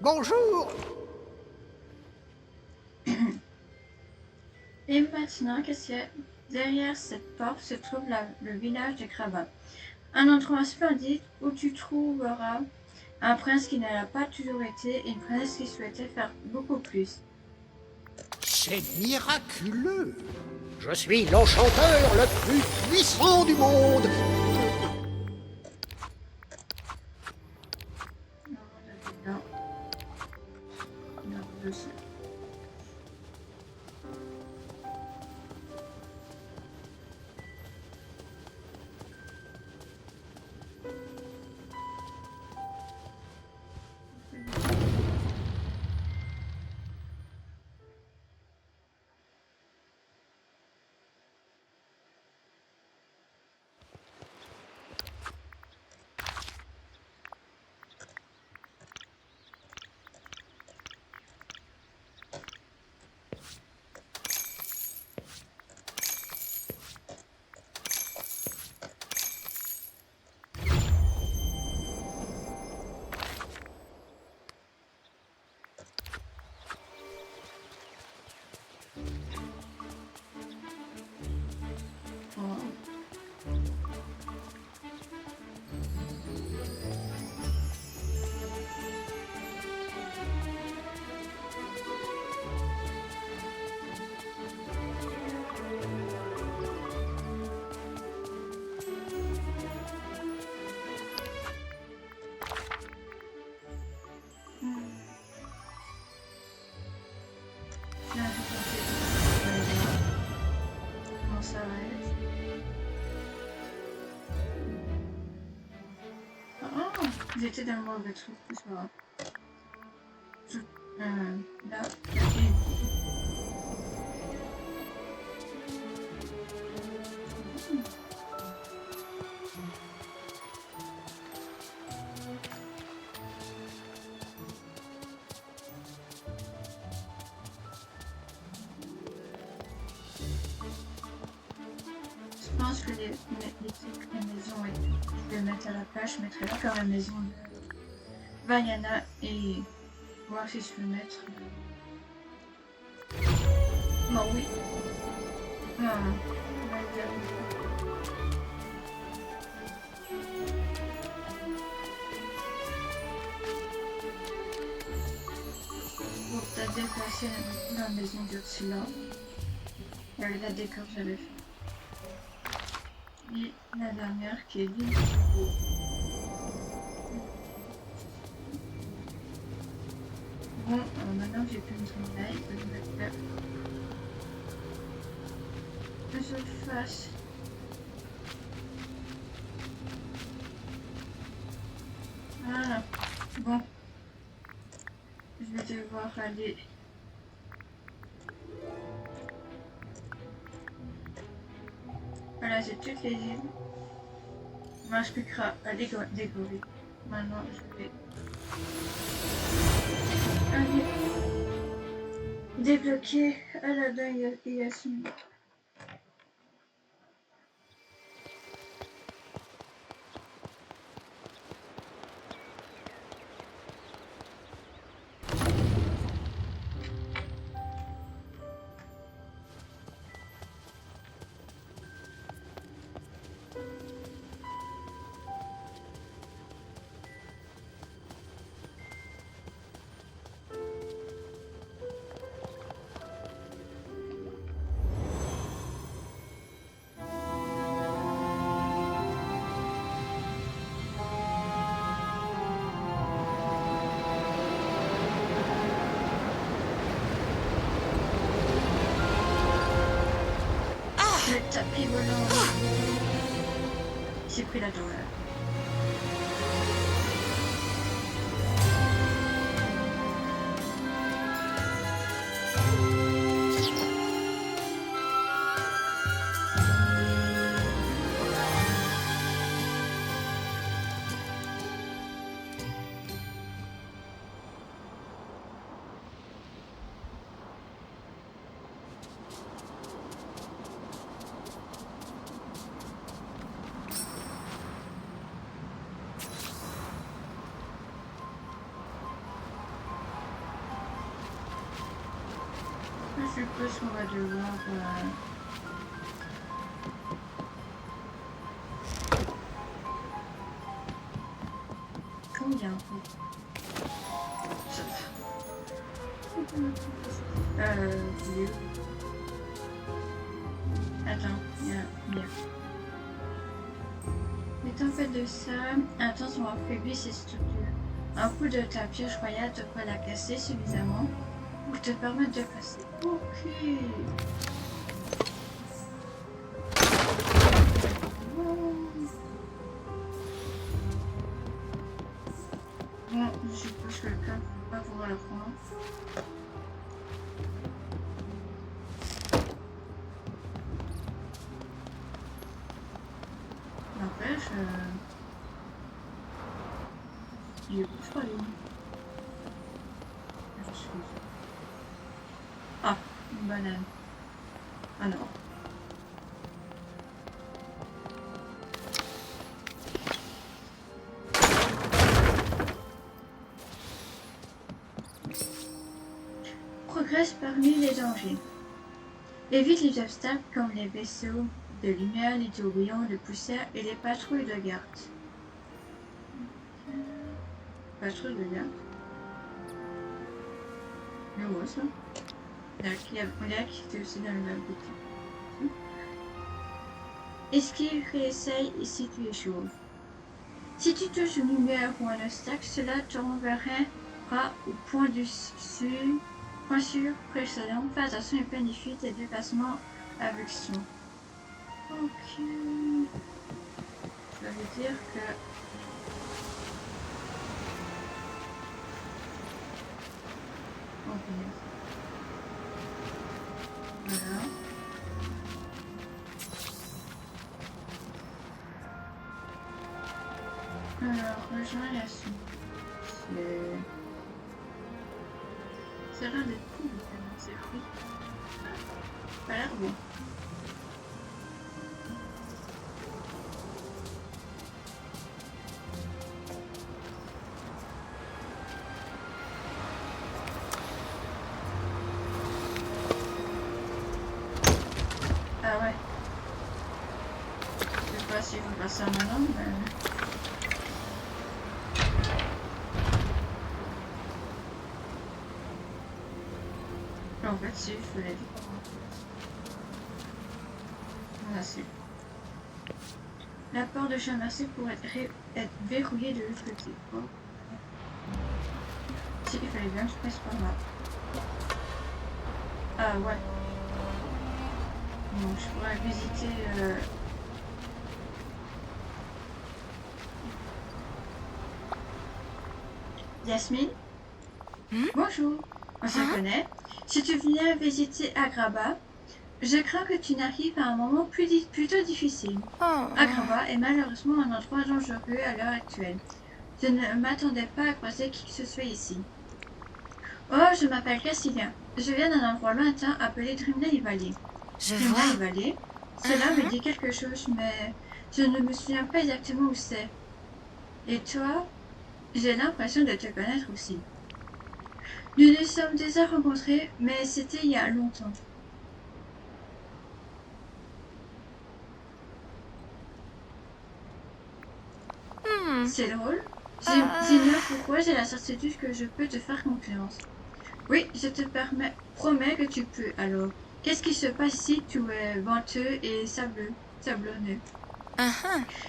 Bonjour. Et maintenant, qu'est-ce qu'il y a derrière cette porte se trouve le village de Kraba. Un endroit splendide où tu trouveras un prince qui n'a pas toujours été et une princesse qui souhaitait faire beaucoup plus. C'est miraculeux. Je suis l'enchanteur le plus puissant du monde. Non, non, je sais. Comment ça va être? Oh, j'étais dans le mauvais truc, c'est pas grave. Là, je pense que les maisons et tout, je vais mettre à la place, je mettrai encore la maison de Vaiana et voir si je peux mettre. Bon, oui. Non, on va dire. Pour peut-être déplacer la maison d'Ursula. Avec la décor que j'avais fait. Et la dernière qui est vide. Bon, maintenant que j'ai plus une dreamlight, je vais faire que je fasse. Voilà. Bon. Je vais devoir aller. Voilà, j'ai toutes les îles. Il ne plus qu'à décorer. Maintenant, je vais aller débloquer Aladdin et Yasmine. Le tapis volant. J'ai pris la douleur. suppose qu'on va devoir... Combien en fait? Bleu. Attends, il y a mieux. Mais en fait de ça, attends, on affaiblit ces structures. Un coup de ta pioche royale devrait la casser suffisamment pour te permettre de passer. Ok. Bon, je suppose que le plan va pouvoir le prendre. N'empêche, il est bouge pas lui. Ah, une banane. Ah non. Progresse parmi les dangers. Évite les obstacles comme les vaisseaux de lumière, les tourbillons de poussière et les patrouilles de garde. Patrouille de garde. Le mot ça. On a qui était aussi dans le même bouton. Esquive et essaye si tu échoues. Si tu touches une lumière ou un obstacle, cela te renverra au point sûr précédent. Fais attention et planifie tes déplacements avec soin. Ok. Ça veut dire que... Ok. Voilà. Alors, rejoins la soupe. C'est l'air d'être cool, c'est fruits. Ça a l'air bon. Ah ouais. Je sais pas s'il faut faire ça maintenant, mais... En fait, si, il faut la dire. Voilà, c'est... La porte de Chamarcy pourrait être verrouillée de l'autre côté. Oh. Si, il fallait bien que je passe par là. Ah ouais. Donc je pourrais visiter... Yasmine. Bonjour. On se connaît. Si tu viens visiter Agrabah, je crains que tu n'arrives à un moment plutôt difficile. Agrabah est malheureusement un endroit dangereux à l'heure actuelle. Je ne m'attendais pas à croiser qui que ce soit ici. Oh, je m'appelle Cassilia. Je viens d'un endroit lointain appelé Dreamlay Valley. Dreamlay Valley, cela me dit quelque chose, mais je ne me souviens pas exactement où c'est. Et toi, j'ai l'impression de te connaître aussi. Nous nous sommes déjà rencontrés, mais c'était il y a longtemps. C'est drôle. J'ignore pourquoi j'ai la certitude que je peux te faire confiance. Oui, je te promets que tu peux. Alors, qu'est-ce qui se passe ici? Tu es venteux et sablonneux.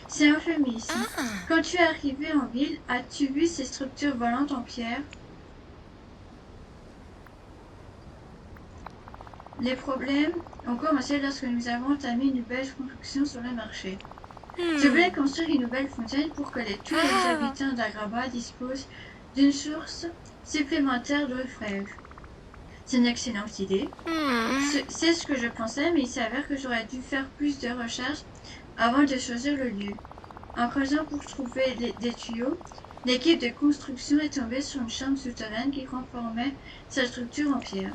C'est un film ici. Quand tu es arrivé en ville, as-tu vu ces structures volantes en pierre? Les problèmes ont commencé lorsque nous avons entamé une nouvelle construction sur le marché. Je voulais construire une nouvelle fontaine pour que tous les habitants d'Agrabah disposent d'une source supplémentaire d'eau fraîche. C'est une excellente idée. C'est ce que je pensais, mais il s'avère que j'aurais dû faire plus de recherches avant de choisir le lieu. En creusant pour trouver des tuyaux, l'équipe de construction est tombée sur une chambre souterraine qui conformait sa structure en pierre.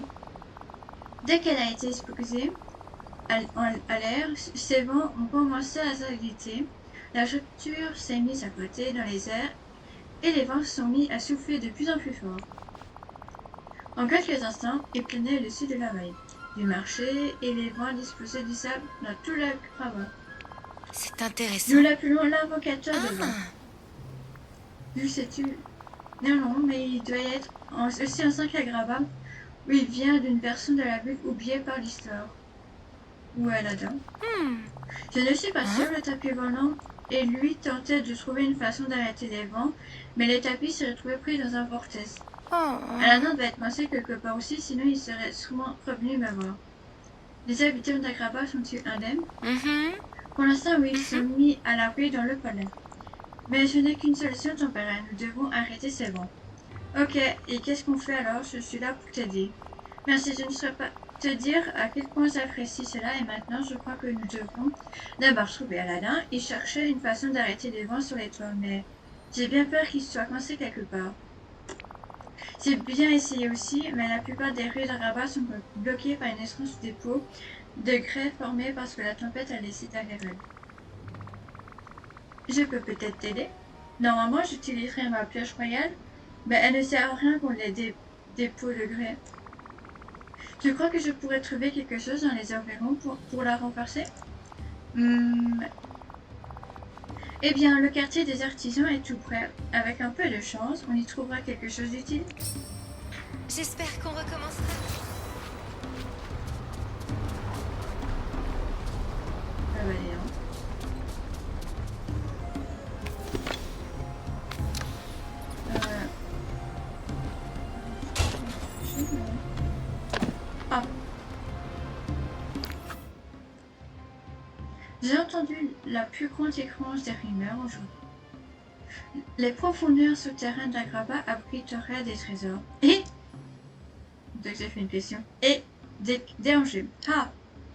Dès qu'elle a été exposée à l'air, ces vents ont commencé à s'agiter, la structure s'est mise à flotter dans les airs et les vents se sont mis à souffler de plus en plus fort. En quelques instants, il planait au-dessus de la vallée. du marché et les vents disposaient du sable dans tout le grabat. C'est intéressant. Nous l'appelons l'invocateur de vent. Ah, Lui, sais-tu? Non, mais il doit être aussi un sac à grabat où il vient d'une version de la Bible oubliée par l'histoire. Où est Adam? Je ne suis pas sûre, le tapis volant et lui tentaient de trouver une façon d'arrêter les vents, mais les tapis se retrouvaient pris dans un vortex. oh. Aladdin devait être coincé quelque part aussi, sinon il serait sûrement revenu me voir. Les habitants d'Agraba sont-ils indemnes? Mhm. Pour l'instant, oui, ils sont mis à l'abri dans le palais. Mais ce n'est qu'une solution temporaire, nous devons arrêter ces vents. Ok, et qu'est-ce qu'on fait alors? Je suis là pour t'aider. Merci, je ne saurais pas te dire à quel point j'apprécie cela et maintenant je crois que nous devrons d'abord trouver Aladdin et chercher une façon d'arrêter les vents sur les toits, mais j'ai bien peur qu'il soit coincé quelque part. J'ai bien essayé aussi, mais la plupart des rues de Rabat sont bloquées par une étrange dépôt de grès formé parce que la tempête a laissé derrière elle. Je peux peut-être t'aider? Normalement, j'utiliserai ma pioche royale, mais elle ne sert à rien contre les dépôts de grès. Tu crois que je pourrais trouver quelque chose dans les environs pour la renforcer? Eh bien, le quartier des artisans est tout près. Avec un peu de chance, on y trouvera quelque chose d'utile. J'espère qu'on recommencera. Ah bah, dis donc. Ah. J'ai entendu la plus grande écrange des rumeurs aujourd'hui. Les profondeurs souterraines d'Agraba abriteraient des trésors. Et donc j'ai fait une question. Et des enjeux. Ah,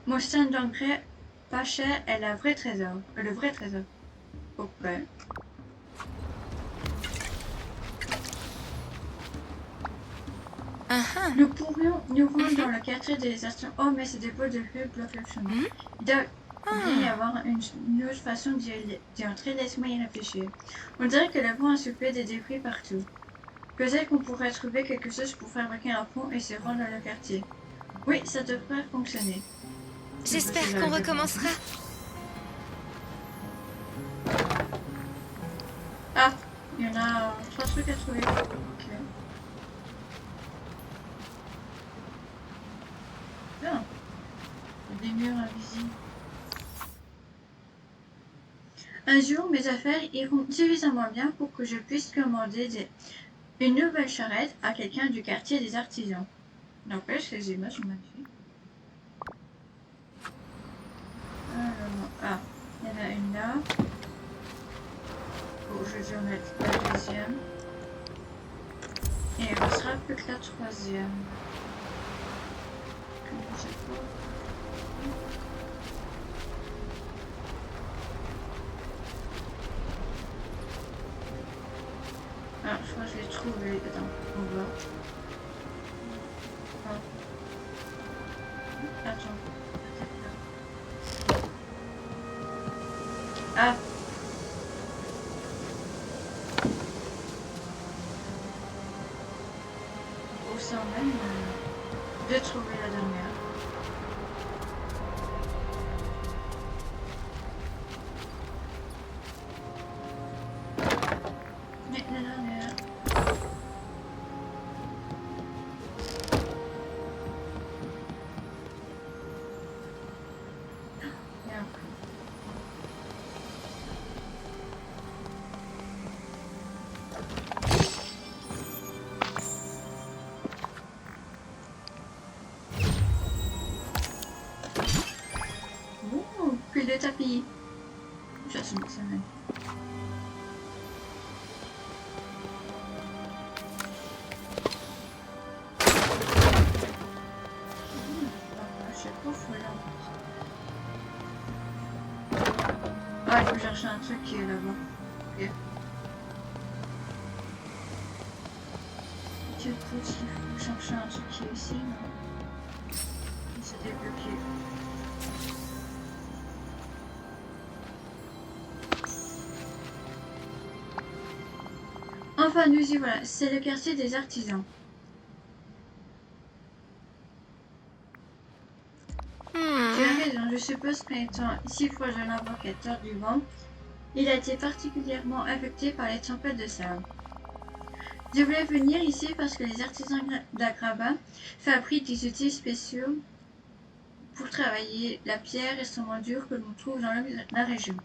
mon stand d'engrais pas cher est le vrai trésor. Ok. Nous pourrions nous rendre dans le quartier des artisans. Oh, mais ces dépôts de rue bloquent le chemin. Il doit bien y avoir une autre façon d'y entrer. Laisse-moi y réfléchir. On dirait que le vent a soufflé des débris partout. Peut-être qu'on pourrait trouver quelque chose pour fabriquer un pont et se rendre dans le quartier. Oui, ça devrait fonctionner. J'espère qu'on recommencera. Ah, il y en a 3 trucs à trouver. Ok. Bien. Des murs invisibles. Un jour, mes affaires iront suffisamment bien pour que je puisse commander une nouvelle charrette à quelqu'un du quartier des artisans. N'empêche, les images sont magnifiques. Ah, il y en a une là. Bon, je vais en mettre la deuxième. Et il ne restera plus que la troisième. Comment je peux... Ah, je crois que je l'ai trouvé. Attends, on va. Ah. Attends. Ah. Au sein même, j'ai trouvé la dernière. Mais la dernière. Et après. Oh, puis le tapis. J'assume que ça même. Je sais pas, faut là. Ah, il faut chercher un truc qui est là-bas. Ok. Du coup, il faut chercher un truc qui est ici, non? C'est débloqué. Enfin, nous y voilà. C'est le quartier des artisans. suppose qu'étant ici proche de l'invocateur du vent, il a été particulièrement affecté par les tempêtes de sable. Je voulais venir ici parce que les artisans d'Agrava fabriquent des outils spéciaux pour travailler la pierre extrêmement dure que l'on trouve dans la région.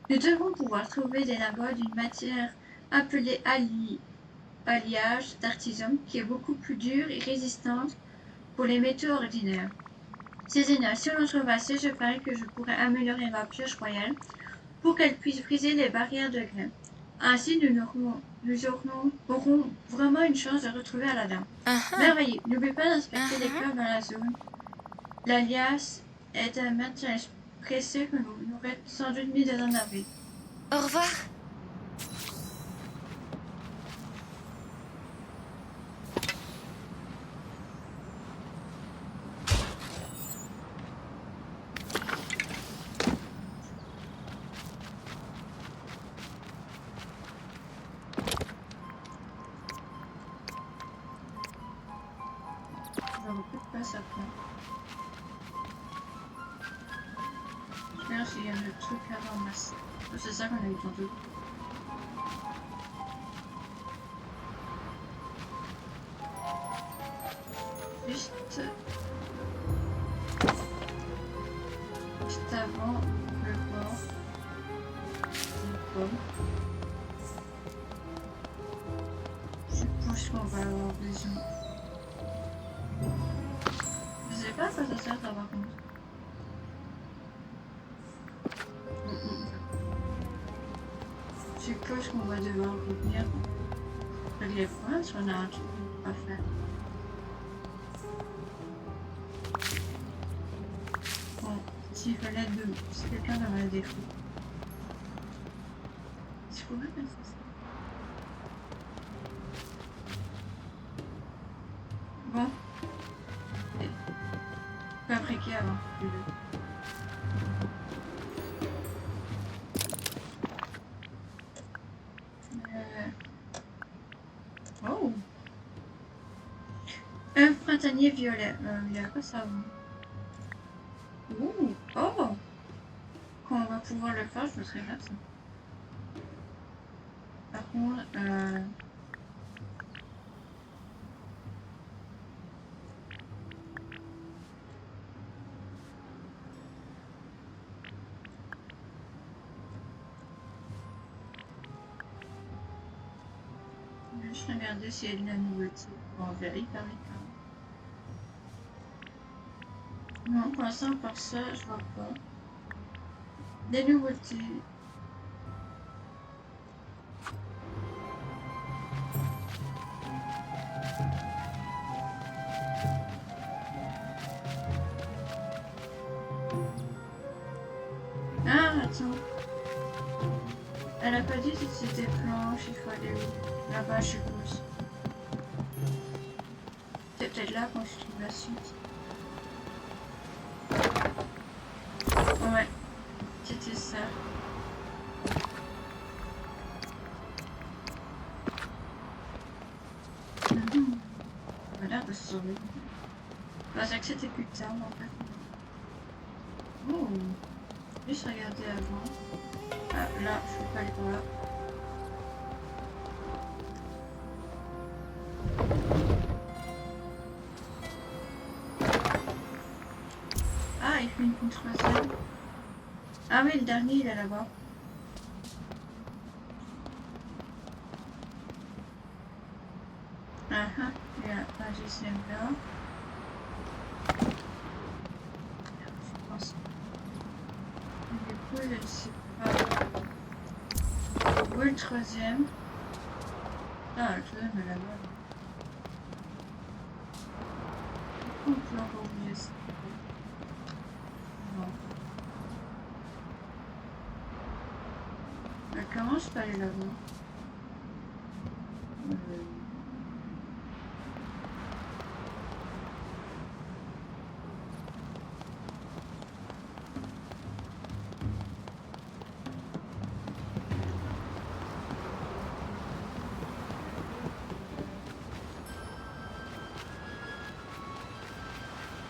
Nous devons pouvoir trouver des lingots d'une matière appelée alliage d'artisan qui est beaucoup plus dure et résistante pour les métaux ordinaires. C'est génial. Si on en trouve assez, je parie que je pourrais améliorer ma pioche royale pour qu'elle puisse briser les barrières de grès. Ainsi, aurons vraiment une chance de retrouver Aladdin. Merveilleux. N'oublie pas d'inspecter les cœurs dans la zone. L'alias est un matin pressé que l'on aurait sans doute mis dans un abri. Au revoir. J'aurais plus de place après. Je vais voir s'il y a le truc à ramasser. C'est ça qu'on a eu tantôt. Juste avant le port. Une pomme. Je pense qu'on va avoir besoin. Je sais pas à quoi ça sert ça par contre. Je suppose qu'on va devoir revenir avec les points si on a un truc à faire. Bon, s'il fallait de... Si quelqu'un avait un défaut. Je pourrais faire ça. Bon. Fabriquer avant. Oh! Un printanier violet. Il y a quoi ça avant? Ouh! Oh! Quand on va pouvoir le faire, je me serais là ça. Par contre, je vais regarder s'il y a de la nouveauté. Bon, on verra hyper vite quand même. Non, pour l'instant, par ça, je vois pas. Des nouveautés. Ah, attends. Elle a pas dit si c'était planche, il faut aller où? Là-bas, je suppose. C'est peut-être là qu'on se trouve la suite. Ouais, c'était ça. Ça a l'air de se sauver. Bah, c'est que c'était plus tard en fait. Oh, juste regarder avant. Ah, là, je peux pas aller par là. Ah, il fait une contrefaçon. Ah oui, le dernier, il est là-bas. Ah ah, il y a un deuxième là. Je pense. Du coup, je ne sais pas. Où est le troisième? Ah, le troisième est là-bas. On peut encore oublier ça. Non. Mais comment je peux aller là-bas?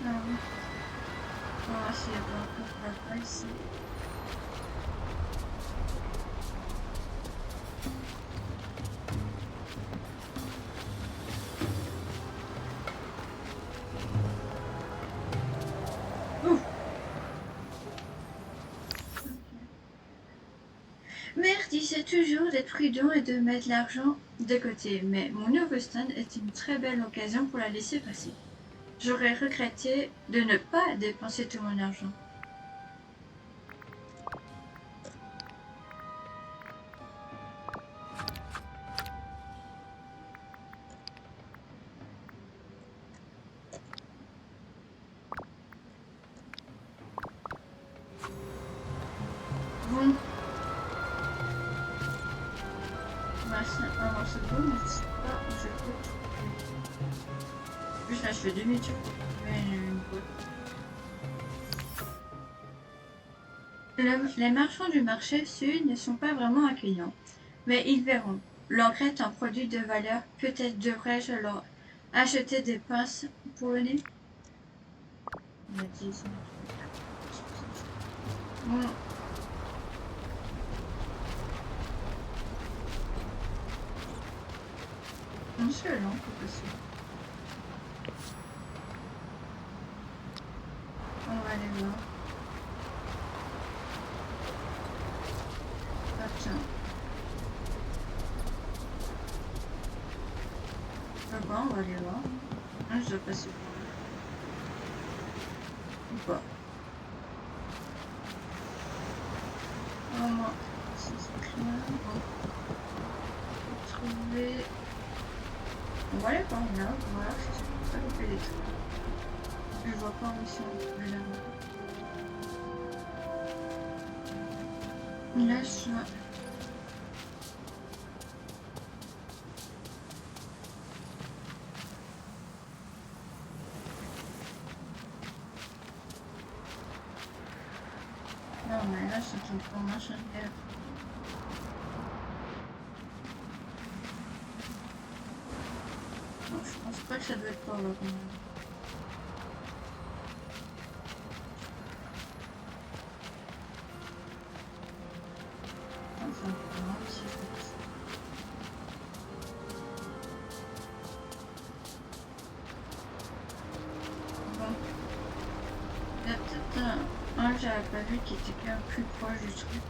Ah oui. On va voir s'il y a pas encore là. ici. Mère disait toujours d'être prudent et de mettre l'argent de côté, mais mon nouveau stand est une très belle occasion pour la laisser passer. J'aurais regretté de ne pas dépenser tout mon argent. Bon. C'est un morceau de bois, mais je sais pas où je peux trouver. Juste là, je fais demi-tour pour trouver une boîte. Les marchands du marché sud ne sont pas vraiment accueillants, mais ils verront. L'engrais est un produit de valeur. Peut-être devrais-je leur acheter des pinces pour le nez. Bon. Un seul, hein, faut passer. On va aller voir. Ah tiens. Là-bas, on va aller voir. Ah, je dois passer par là. Ou pas. Oh, moi, c'est clair. Bon. Trouver. On va aller par là, voilà, si je peux pas louper les trucs. Je vois pas où ils sont, mais là. Là, je suis... Non, mais là, c'est une formation de guerre. Non, je pense pas que ça doit être par là, quand même. J'avais pas vu qui était quand même plus proche du truc.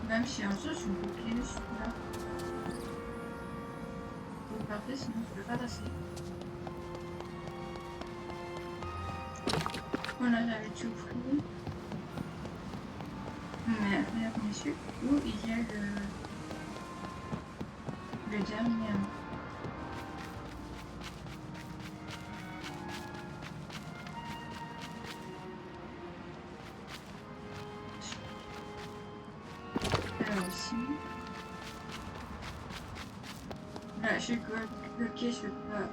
Même si en dessous, je suis bloquée celui-là. Faut partir, sinon je peux pas passer. Voilà, j'avais tout pris. Mais regarde, messieurs, où il y a le dernier. Là, je suis bloquée, je peux pas.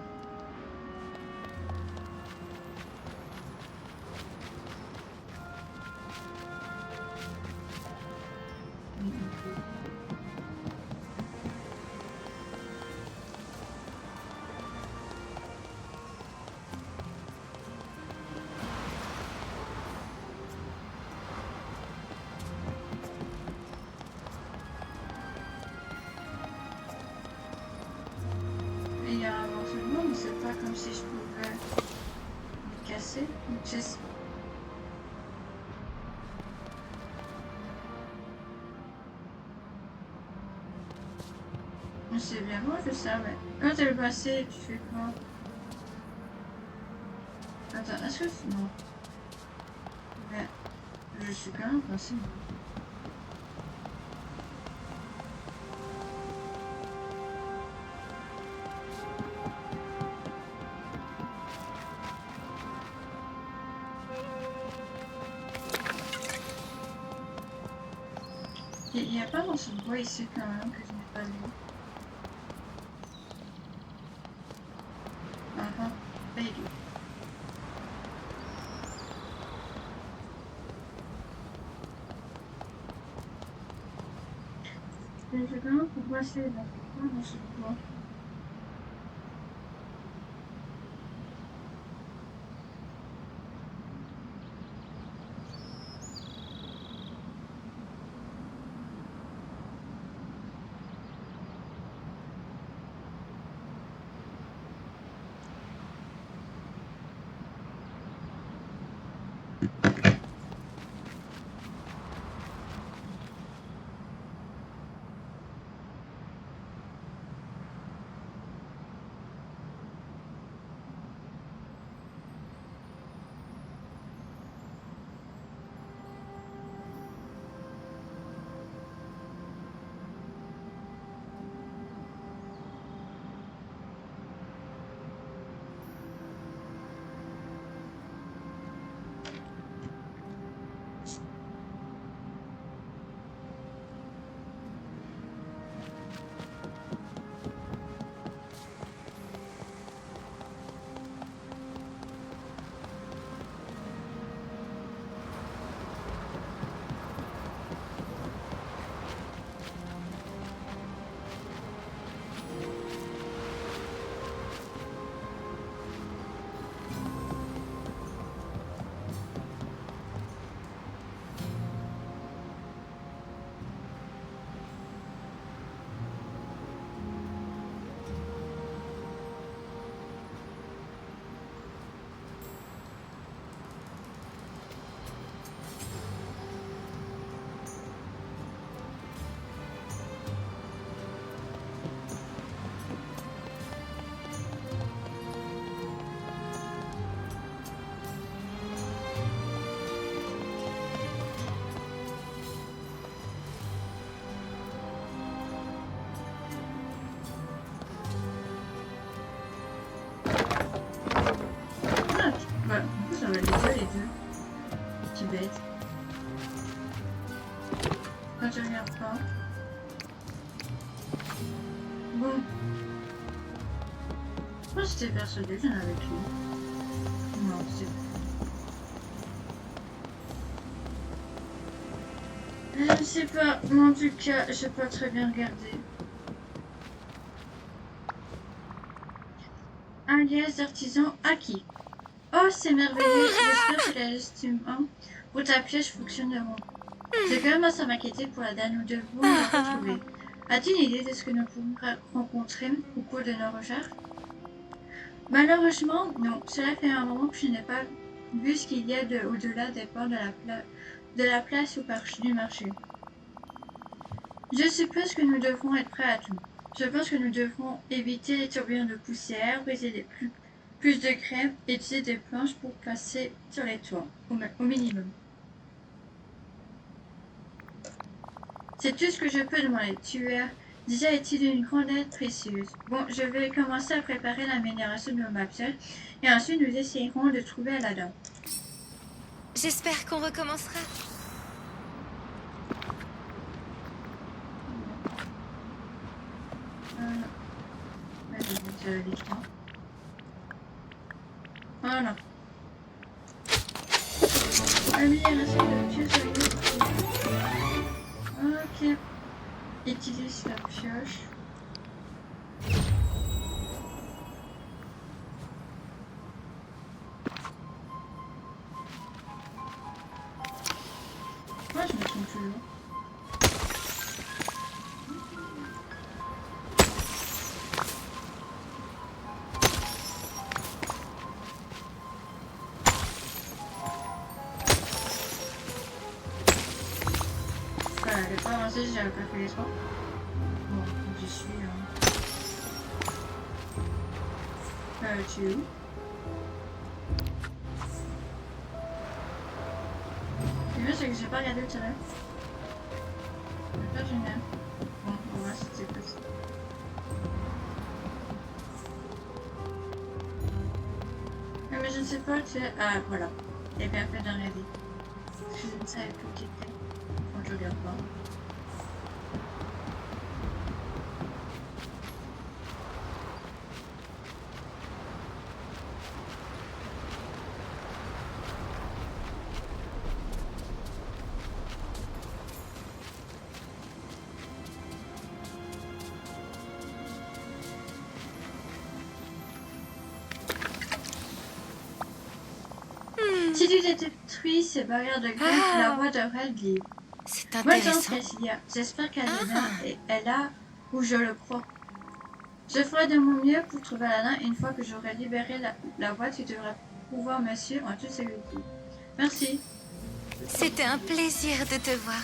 Il y a un morcellement, mais c'est pas comme si je pouvais le casser. Donc c'est bien moi, je sais, mais quand elle est passée, tu fais quoi? Attends, est-ce que non? Mais je suis quand même passée. Il n'y a pas dans ce bois ici quand même que je n'ai pas lu. Pas du tout. Je sais quand même pourquoi c'est dans ce bois. bête. Quand je regarde pas. Bon. Moi j'étais persuadée que j'en avais plus. Non, c'est... Je sais pas, mais en tout cas, j'ai pas très bien regardé. Un liège d'artisan acquis. Oh, c'est merveilleux. J'espère que l'estimant pour ta piège fonctionneront. J'ai quand même à m'inquiéter pour la dame. Nous devons la retrouver. As-tu une idée de ce que nous pouvons rencontrer au cours de nos recherches? Malheureusement, non. Cela fait un moment que je n'ai pas vu ce qu'il y a au-delà des portes de la place du marché. Je suppose que nous devrons être prêts à tout. Je pense que nous devrons éviter les tourbillons de poussière, briser plus de crème et utiliser des planches pour passer sur les toits, au minimum. C'est tout ce que je peux demander. Tu as déjà été d'une grande aide précieuse. Bon, je vais commencer à préparer l'amélioration de ma pièce et ensuite nous essayerons de trouver Aladdin. J'espère qu'on recommencera. Ouais, je vais tirer l'écran. Voilà. Amélioration de pièce. Ok. Utilise la pioche. Moi, je me trompe toujours. Voilà, j'ai pas avancé, j'avais pas fait les trois. Bon, j'y suis. Tu es où? Le mieux, c'est que j'ai pas regardé tout à l'heure. C'est pas génial. Bon, on va voir si c'est possible. Mais je ne sais pas, tu sais... Ah, voilà. Il bien fait d'un rêver. Je ne savais plus qui était. Quand je regarde pas. Si tu détruis ces barrières de greffe, la voie devrait être libre. C'est Moi, intéressant. j'espère qu'Alena est là où je le crois. Je ferai de mon mieux pour trouver Aladdin et une fois que j'aurai libéré la voie, tu devrais pouvoir me suivre en toute sécurité. Merci. C'était un plaisir de te voir.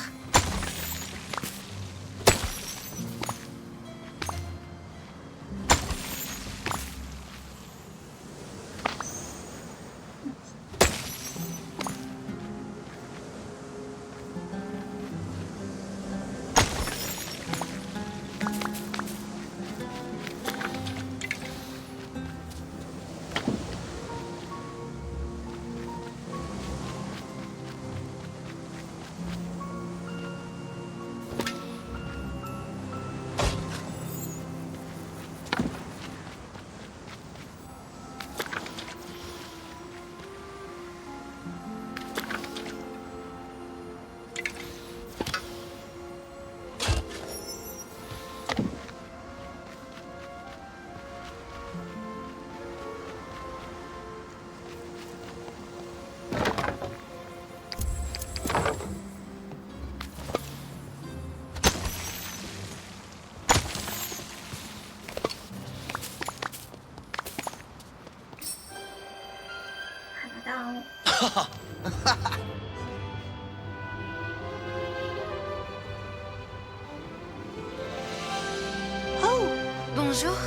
Oh! Bonjour.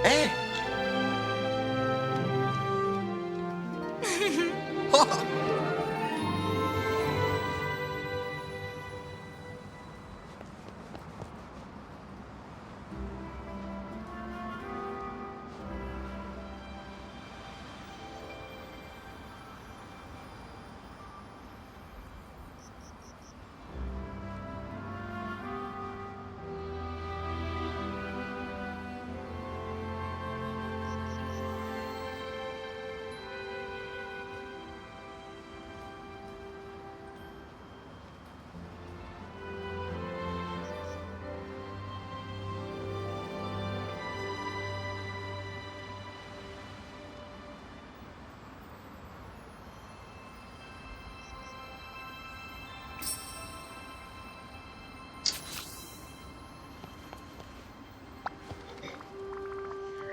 Hé! Oh!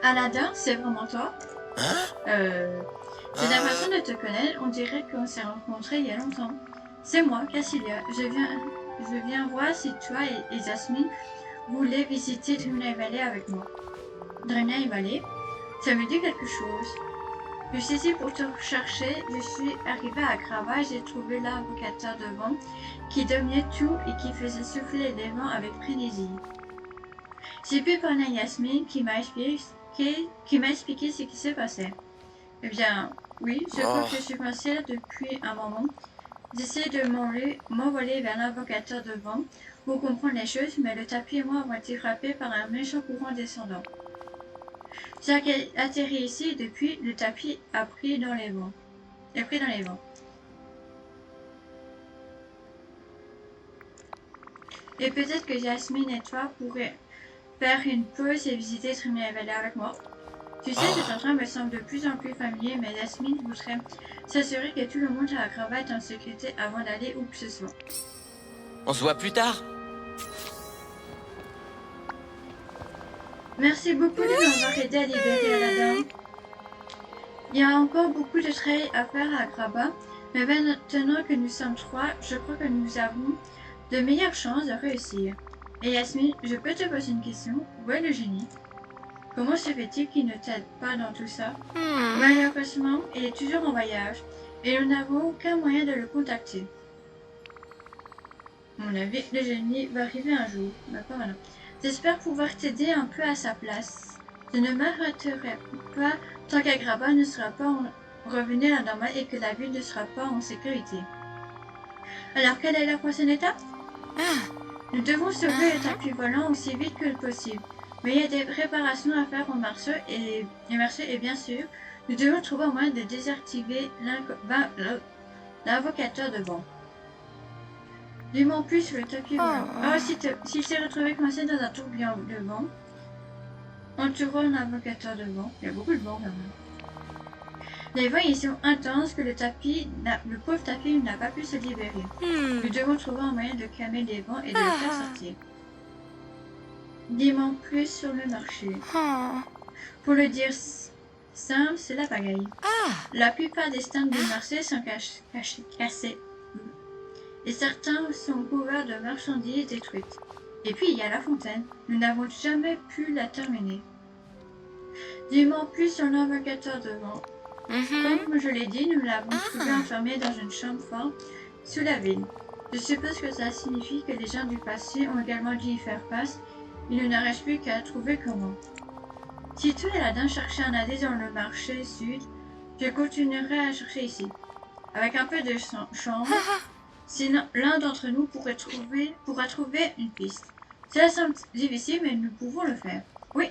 Aladin, c'est vraiment toi? J'ai l'impression de te connaître, on dirait qu'on s'est rencontrés il y a longtemps. C'est moi, Cassilia. Je viens voir si toi et Jasmine voulez visiter Dreamlight Valley avec moi. Dreamlight Valley, ça me dit quelque chose. Je suis ici pour te chercher. Je suis arrivée à Grava et j'ai trouvé l'invocateur de vent qui dominait tout et qui faisait souffler les vents avec frénésie. J'ai pu parler à Yasmine qui m'a expliqué ce qui s'est passé. Eh bien, oui, je crois que je suis coincée là depuis un moment. J'essaie de m'envoler vers l'invocateur de vent pour comprendre les choses, mais le tapis et moi avons été frappés par un méchant courant descendant. J'ai atterri ici et depuis, le tapis a pris dans les vents. Et peut-être que Jasmine et toi pourraient faire une pause et visiter Dreamlight Valley avec moi. Tu sais, cet endroit me semble de plus en plus familier, mais Jasmine voudrait s'assurer que tout le monde à Grava est en sécurité avant d'aller où que ce soit. On se voit plus tard. Merci beaucoup de m'avoir aidé à libérer Aladin. Il y a encore beaucoup de travail à faire à Grava, mais maintenant que nous sommes 3, je crois que nous avons de meilleures chances de réussir. Et Yasmine, je peux te poser une question? Où est le génie? Comment se fait-il qu'il ne t'aide pas dans tout ça? Malheureusement, il est toujours en voyage et nous n'avons aucun moyen de le contacter. À mon avis, le génie va arriver un jour. D'accord, voilà. J'espère pouvoir t'aider un peu à sa place. Je ne m'arrêterai pas tant qu'Agraba ne sera pas revenu à la normale et que la ville ne sera pas en sécurité. Alors, quelle est la prochaine étape? Nous devons sauver le tapis volant aussi vite que possible. Mais il y a des réparations à faire au marché et bien sûr, nous devons trouver un moyen de désactiver l'invocateur de vent. Dis-moi en plus sur le tapis volant. S'il s'est retrouvé coincé dans un tourbillon de vent, entourant l'invocateur de vent, il y a beaucoup de vent quand même. Les vents y sont intenses que le pauvre tapis n'a pas pu se libérer. Nous devons trouver un moyen de calmer les vents et de le faire sortir. Dis-moi plus sur le marché. Pour le dire simple, c'est la pagaille. La plupart des stands du marché sont cassés. Et certains sont couverts de marchandises détruites. Et puis il y a la fontaine. Nous n'avons jamais pu la terminer. Dis-moi plus sur l'invocateur de vent. Comme je l'ai dit, nous l'avons trouvé enfermé dans une chambre forte sous la ville. Je suppose que ça signifie que les gens du passé ont également dû y faire face. Il ne reste plus qu'à trouver comment. Si toi et Aladin cherchez un indice dans le marché sud, je continuerai à chercher ici. Avec un peu de chance, sinon l'un d'entre nous pourra trouver une piste. Cela semble difficile, mais nous pouvons le faire. Oui.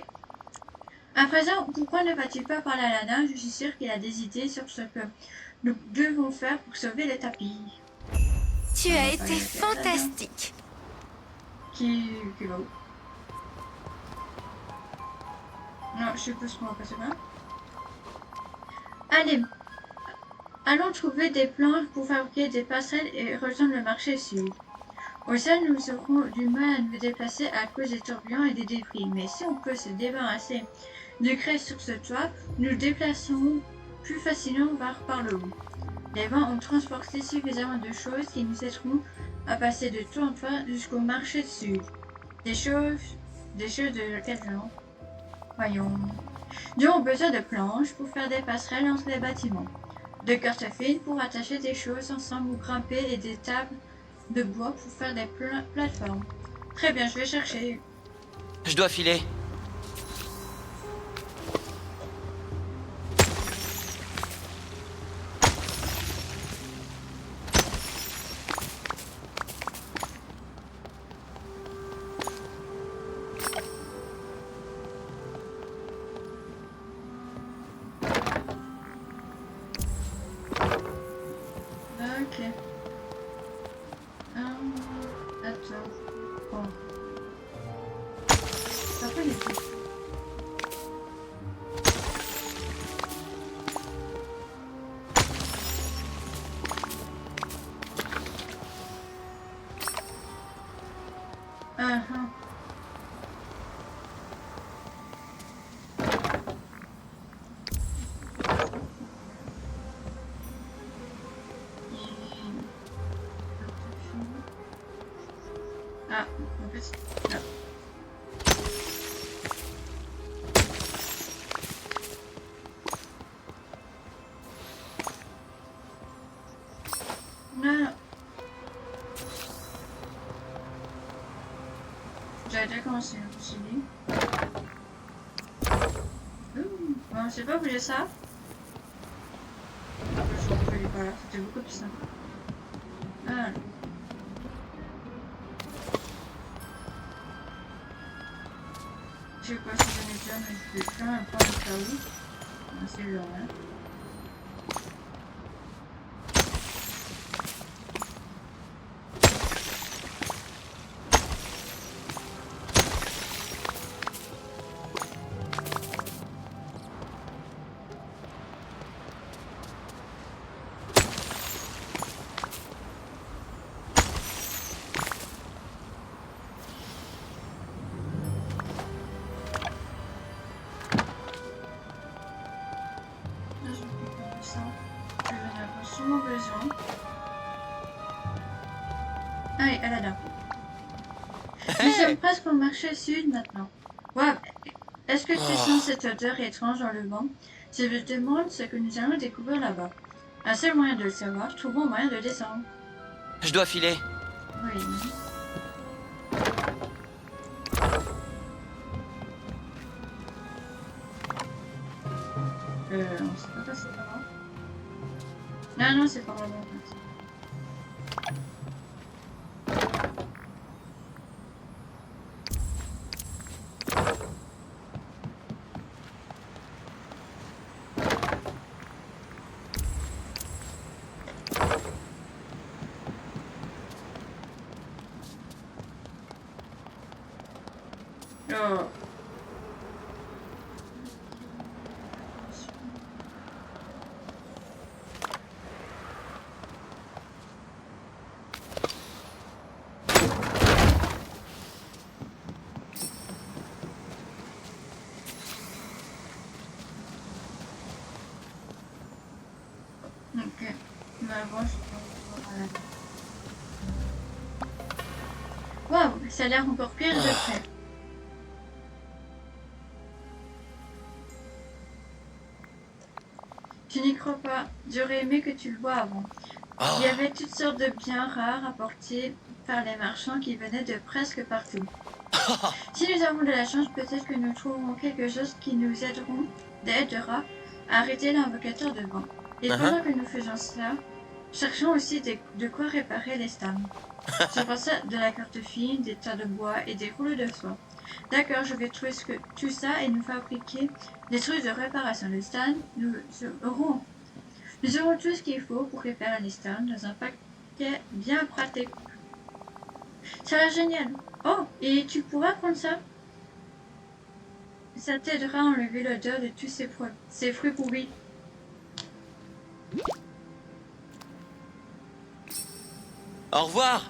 À présent, pourquoi ne va-t-il pas parler à Aladin? Je suis sûre qu'il a des idées sur ce que nous devons faire pour sauver le tapis. Tu as été fantastique. Qui va où? Non, je suppose qu'on va passer là. Allez, allons trouver des planches pour fabriquer des passerelles et rejoindre le marché sud. Au sol, nous aurons du mal à nous déplacer à cause des tourbillons et des débris, mais si on peut se débarrasser de craie sur ce toit, nous nous déplacerons plus facilement par le haut. Les vents ont transporté suffisamment de choses qui nous aideront à passer de toit en toit jusqu'au marché sud. Des choses de quel genre? Voyons. Nous avons besoin de planches pour faire des passerelles entre les bâtiments, de cartes fines pour attacher des choses ensemble ou grimper et des tables de bois pour faire des plateformes. Très bien, je vais chercher. Je dois filer. Ok. Attends. Bon. Ça peut les faire. Ah, en fait, là. Non. J'avais déjà commencé, je me suis dit. Bon, je sais pas bouger ça. Je reculais pas là, c'était beaucoup plus simple. Ah. Je sais pas si j'en ai déjà, mais je vais faire un point de cas où. C'est le rien. Besoin. Allez, à la dame. Nous sommes presque au marché sud maintenant. Ouais, est-ce que tu sens cette odeur étrange dans le vent? Je me demande ce que nous allons découvrir là-bas. Un seul moyen de le savoir, trouvons un moyen de descendre. Je dois filer. Oui. On sait pas passer par là. Non, non, c'est pas là-bas en fait. Oh. Ok. Mais bon, je peux voir. Waouh, ça a l'air encore pire de près. Je n'y crois pas. J'aurais aimé que tu le vois avant. Il y avait toutes sortes de biens rares apportés par les marchands qui venaient de presque partout. Si nous avons de la chance, peut-être que nous trouverons quelque chose qui nous aidera à arrêter l'invocateur de vent. Et pendant que nous faisons cela, cherchons aussi de quoi réparer les stams. Je pense à de la carte fine, des tas de bois et des rouleaux de soie. D'accord, je vais trouver tout ça et nous fabriquer des trucs de réparation de stands. Nous aurons tout ce qu'il faut pour réparer les stands dans un paquet bien pratique. Ça a l'air génial. Oh, et tu pourras prendre ça? Ça t'aidera à enlever l'odeur de tous ces fruits pourris. Au revoir.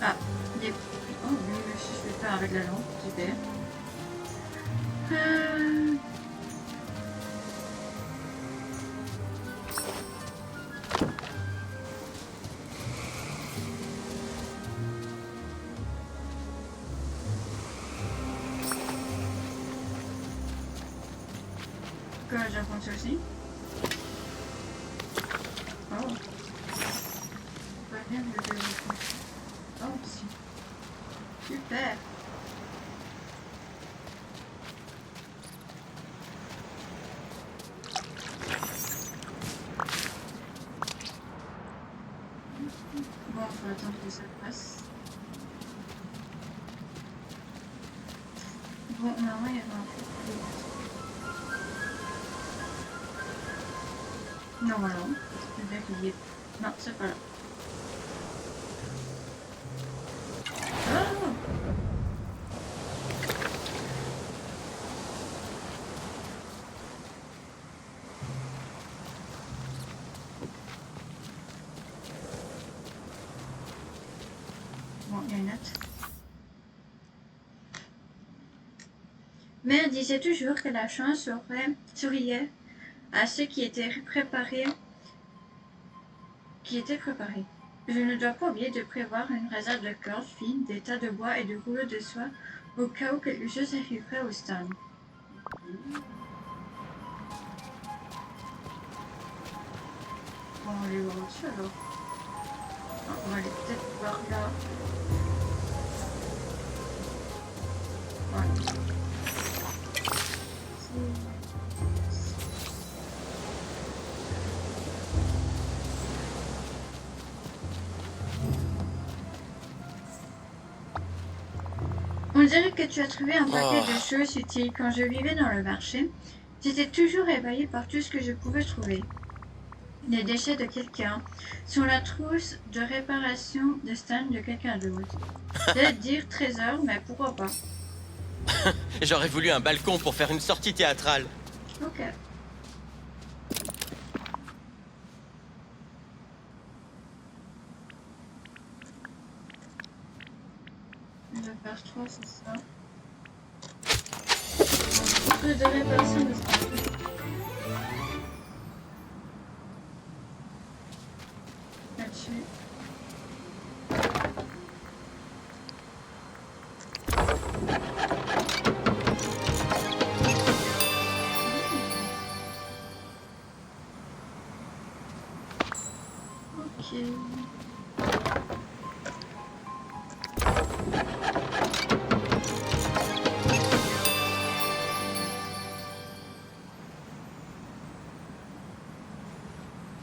Ah, il est... Oh oui, je vais faire avec la lampe, super. Comment j'apprends ça aussi? Oh. Pas bien de le développer. Oh, si. Super. Bon, faut attendre que ça passe. Bon, normalement, il y avait un peu plus. Normalement. Le mec, il y est. Non, c'est pas là. Oh! Bon, il y a une note. Mère disait toujours que la chance souriait à ceux qui étaient préparés. Je ne dois pas oublier de prévoir une réserve de cordes fines, des tas de bois et de rouleaux de soie au cas où quelque chose arriverait au stand. Bon, on va aller voir au-dessus alors. Ah, on va aller peut-être voir là. Voilà. On dirait que tu as trouvé un paquet de choses utiles. Quand je vivais dans le marché, j'étais toujours ébahi par tout ce que je pouvais trouver. Les déchets de quelqu'un sont la trousse de réparation de stand de quelqu'un d'autre. J'allais dire trésor, mais pourquoi pas. J'aurais voulu un balcon pour faire une sortie théâtrale. Ok. La page 3, c'est ça. Trousse de réparation de stand. Là-dessus.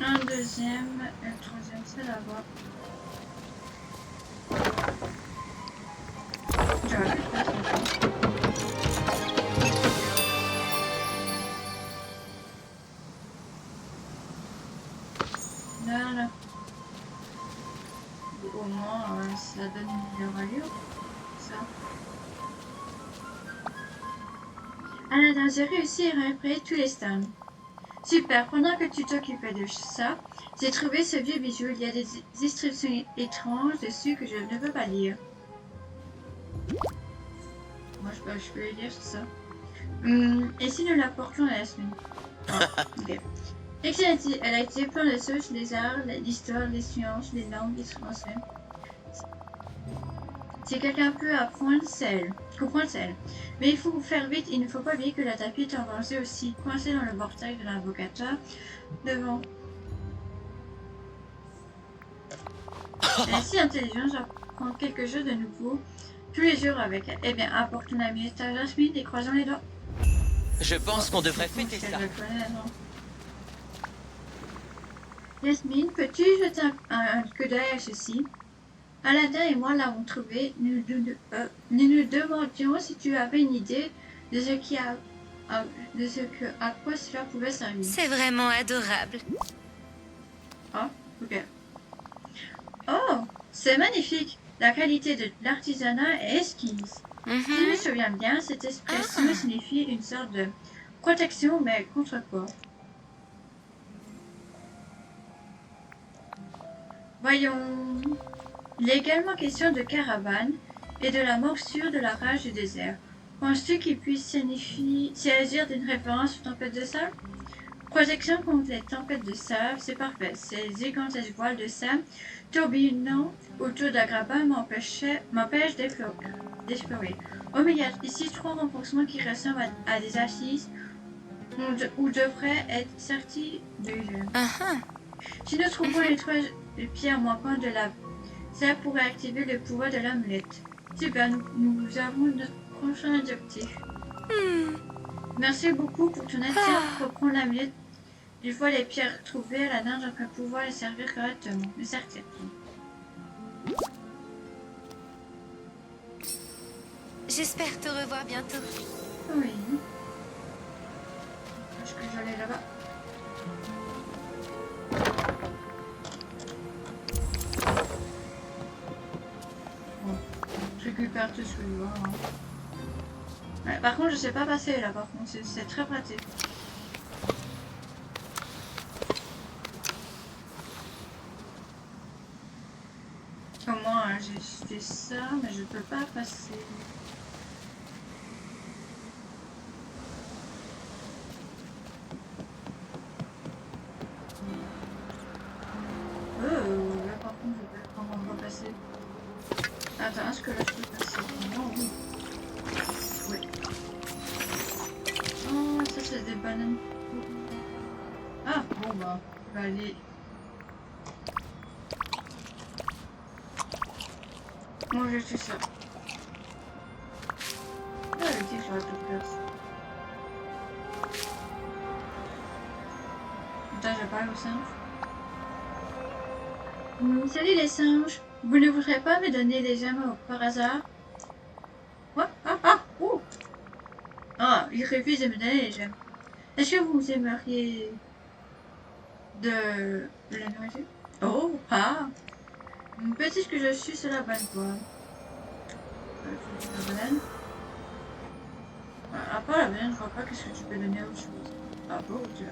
Un deuxième et le troisième, c'est là-bas. J'aurais pu le faire maintenant. Voilà. Au moins, ça donne une meilleure allure. Ça. Aladdin, j'ai réussi à réparer tous les stands. Super, pendant que tu t'occupais de ça, j'ai trouvé ce vieux bijou. Il y a des instructions étranges dessus que je ne peux pas lire. Moi, je peux les lire, c'est ça. Et si nous l'apportons à Yasmine? Ah, ok. Excellent, elle a été plein de choses, les arts, l'histoire, les sciences, les langues, les français. Si quelqu'un peut apprendre, comprendre celle. Mais il faut faire vite, il ne faut pas oublier que la tapis est avancée aussi, coincée dans le portail de l'invocateur, devant. Elle est si intelligente, j'apprends quelque chose de nouveau tous les jours avec elle. Eh bien, apporte ton ami à Jasmine et croisons les doigts. Je pense qu'on devrait fêter ça. Jasmine, peux-tu jeter un coup d'œil à ceci? Aladdin et moi l'avons trouvé. Nous nous demandions si tu avais une idée de à quoi cela pouvait servir. C'est vraiment adorable. Ah, ok. Oh, c'est magnifique. La qualité de l'artisanat est exquise. Si je me souviens bien, cette expression signifie une sorte de protection, mais contre quoi? Voyons. Il est également question de caravane et de la morsure de la rage du désert. Penses-tu qu'il puisse s'agir d'une référence aux tempêtes de sable? Protection contre les tempêtes de sable, c'est parfait. Ces gigantesques voiles de sable tourbillonnant autour d'Agrabah m'empêchent d'explorer. Oh mais il y a ici 3 renforcements qui ressemblent à des assises où devrait être sorti de jeu. Si nous trouvons les 3 pierres manquantes de la... Ça pourrait activer le pouvoir de l'amulette. Super, nous avons notre prochain objectif. Merci beaucoup pour ton aide. Reprends l'amulette. Une fois les pierres trouvées, la dinde devrait pouvoir les servir correctement. Mais certes. J'espère te revoir bientôt. Oui. Est-ce que j'allais là-bas? Bon, je récupère tout ce que je vois. Hein. Ouais, par contre, je sais pas passer là, par contre, c'est très pratique. Comment j'ai fait ça, mais je peux pas passer. Là par contre, je peux comment repasser. Attends, est-ce que là je peux passer? Non, oui. Oui. Oh, ça c'est des bananes. Ah, bon bah, on va aller. Manger tout ça. Ah, elle dit que j'aurais plus de place. Attends, j'ai parlé aux singes. Salut les singes. Vous ne voudrez pas me donner des gemmes par hasard? Quoi? Oh! Ah, il refuse de me donner les gemmes. Est-ce que vous aimeriez de la nourriture? Oh, ah! Peut-être que je suis sur la bonne voie. La banane. À part la banane, je vois pas qu'est-ce que tu peux donner autre chose. Ah bon, Dieu.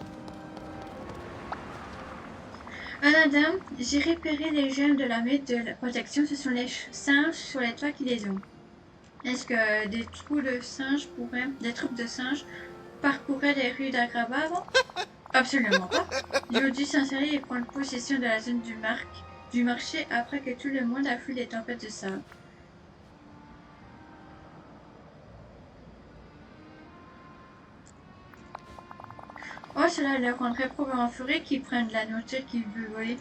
Madame, j'ai repéré les gemmes de la maître de la protection. Ce sont les singes sur les toits qui les ont. Est-ce que des troupes de singes parcouraient les rues d'Agraba avant? Absolument pas. Ils ont dû s'insérer et prendre possession de la zone du marché après que tout le monde a fui les tempêtes de sable. Oh, cela leur rendrait probablement furieux qu'ils prennent la nourriture qu'ils veulent voler.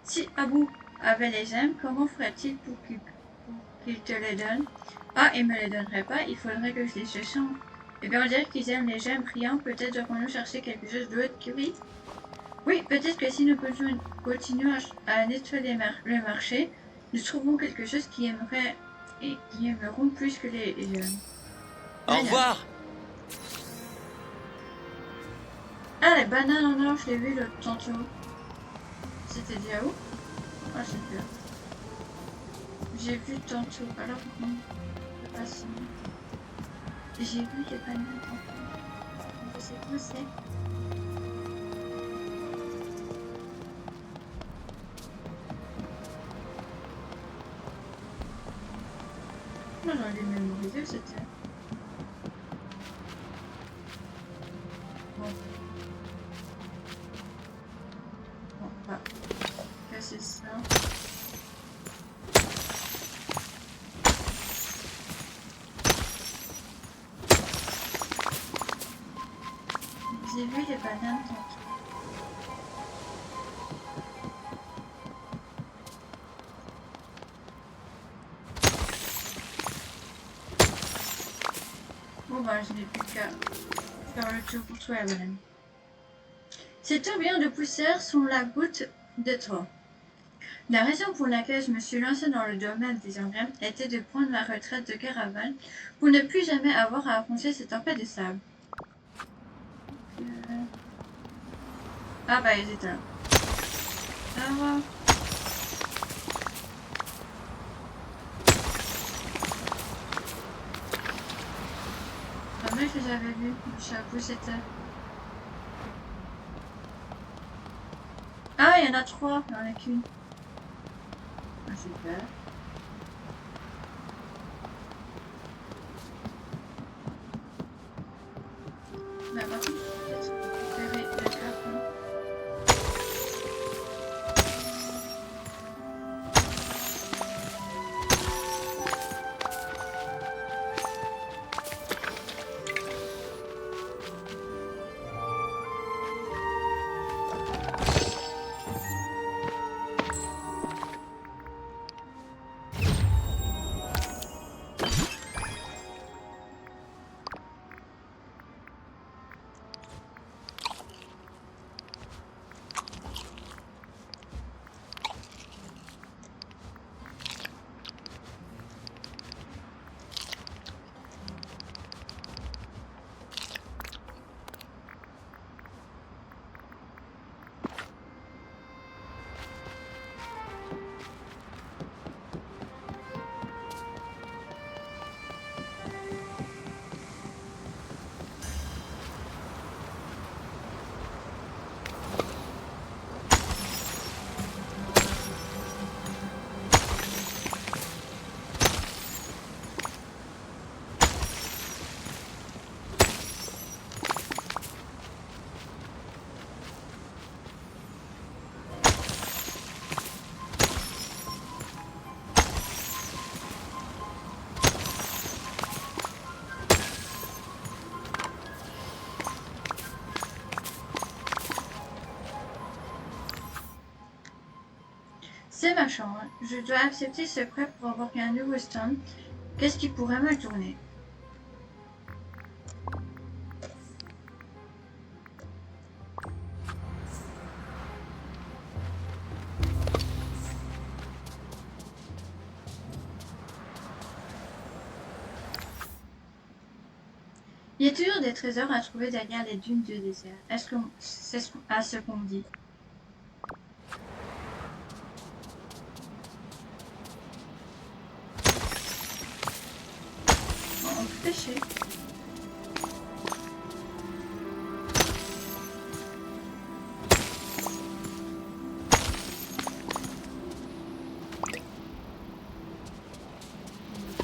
Si Abou avait les gemmes, comment ferait-il pour qu'il te les donne? Ah, il me les donnerait pas, il faudrait que je les change. Eh bien, on dirait qu'ils aiment les gemmes brillantes, peut-être devrons-nous chercher quelque chose d'autre que oui. Oui, peut-être que si nous continuons à nettoyer le marché, nous trouverons quelque chose qui aimeront plus que les gemmes. Au revoir. Ah, les bananes en or, je l'ai vu l'autre tantôt. C'était déjà où? Ah, c'est bien. J'ai vu tantôt. Alors, non. C'est pas ça. J'ai vu les bananes en or. Je sais pas où c'est. Moi, j'aurais dû mémoriser, c'était. Bon. Bon, bah. Casser ça. J'ai vu les bananes tantôt. Bon bah je n'ai plus qu'à faire le tour pour trouver la banane. Ces tourbillons de poussière sont la goutte de trop. La raison pour laquelle je me suis lancée dans le domaine des engrais était de prendre ma retraite de caravane pour ne plus jamais avoir à affronter cette tempête de sable. Ah bah ils étaient là. Au revoir. Ah mais que j'avais vu, le chapeau c'était... Ah il y en a 3, il n'y en a qu'une. Ah super. Bah par contre, peut-être récupérer le carton. C'est ma chambre. Je dois accepter ce prêt pour avoir un nouveau stand. Qu'est-ce qui pourrait mal tourner? Il y a toujours des trésors à trouver derrière les dunes du désert. Est-ce que c'est ce qu'on dit? Bon, on peut pêcher.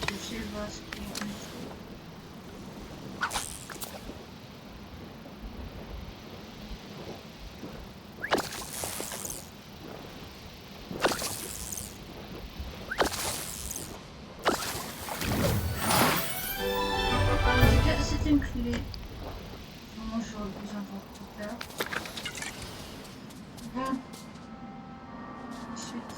Je vais voir ce qu'on trouve. C'est une clé. Vraiment, j'aurais besoin d'un coupeur. Bon. Ensuite.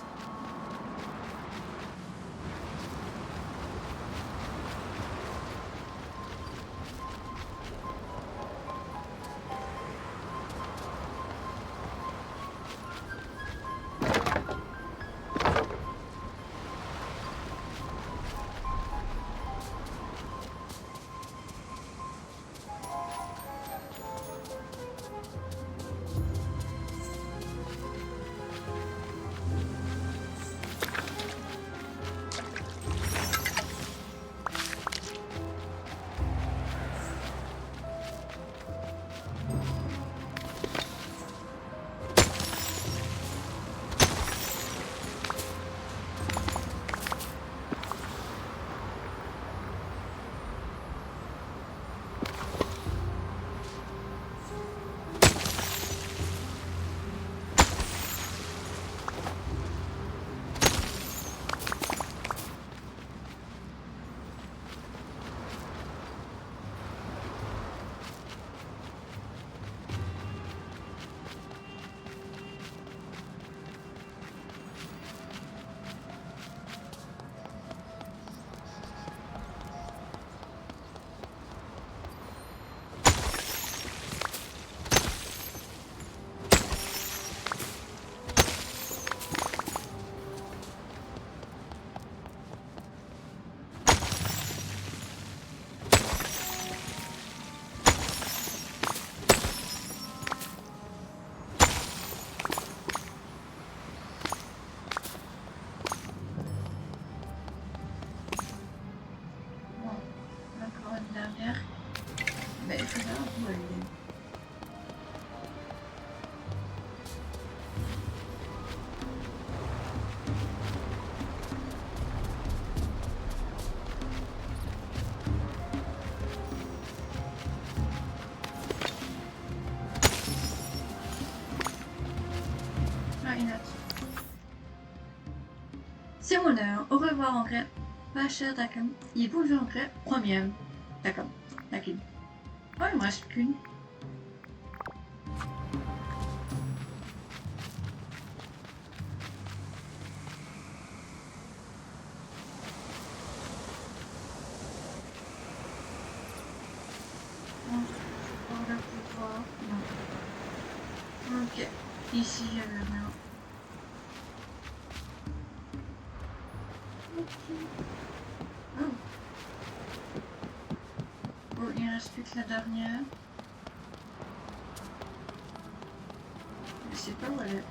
Derrière. Mais il faut savoir où elle est. Ah, une note. C'est mon heure. Au revoir, Engrais. Pas cher, d'accord. Il est bonjour, Engrais. Première. D'accord. D'accord. Oh, il me reste qu'une. Non, je vais pas pouvoir. Non. Ok. Ici, il y avait rien. Oh. Oh, il reste plus que la dernière. Je sais pas où elle est.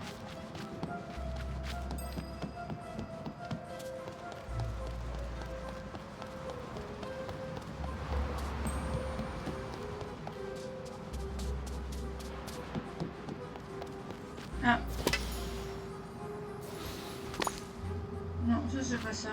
Ah. Non, ça c'est pas ça.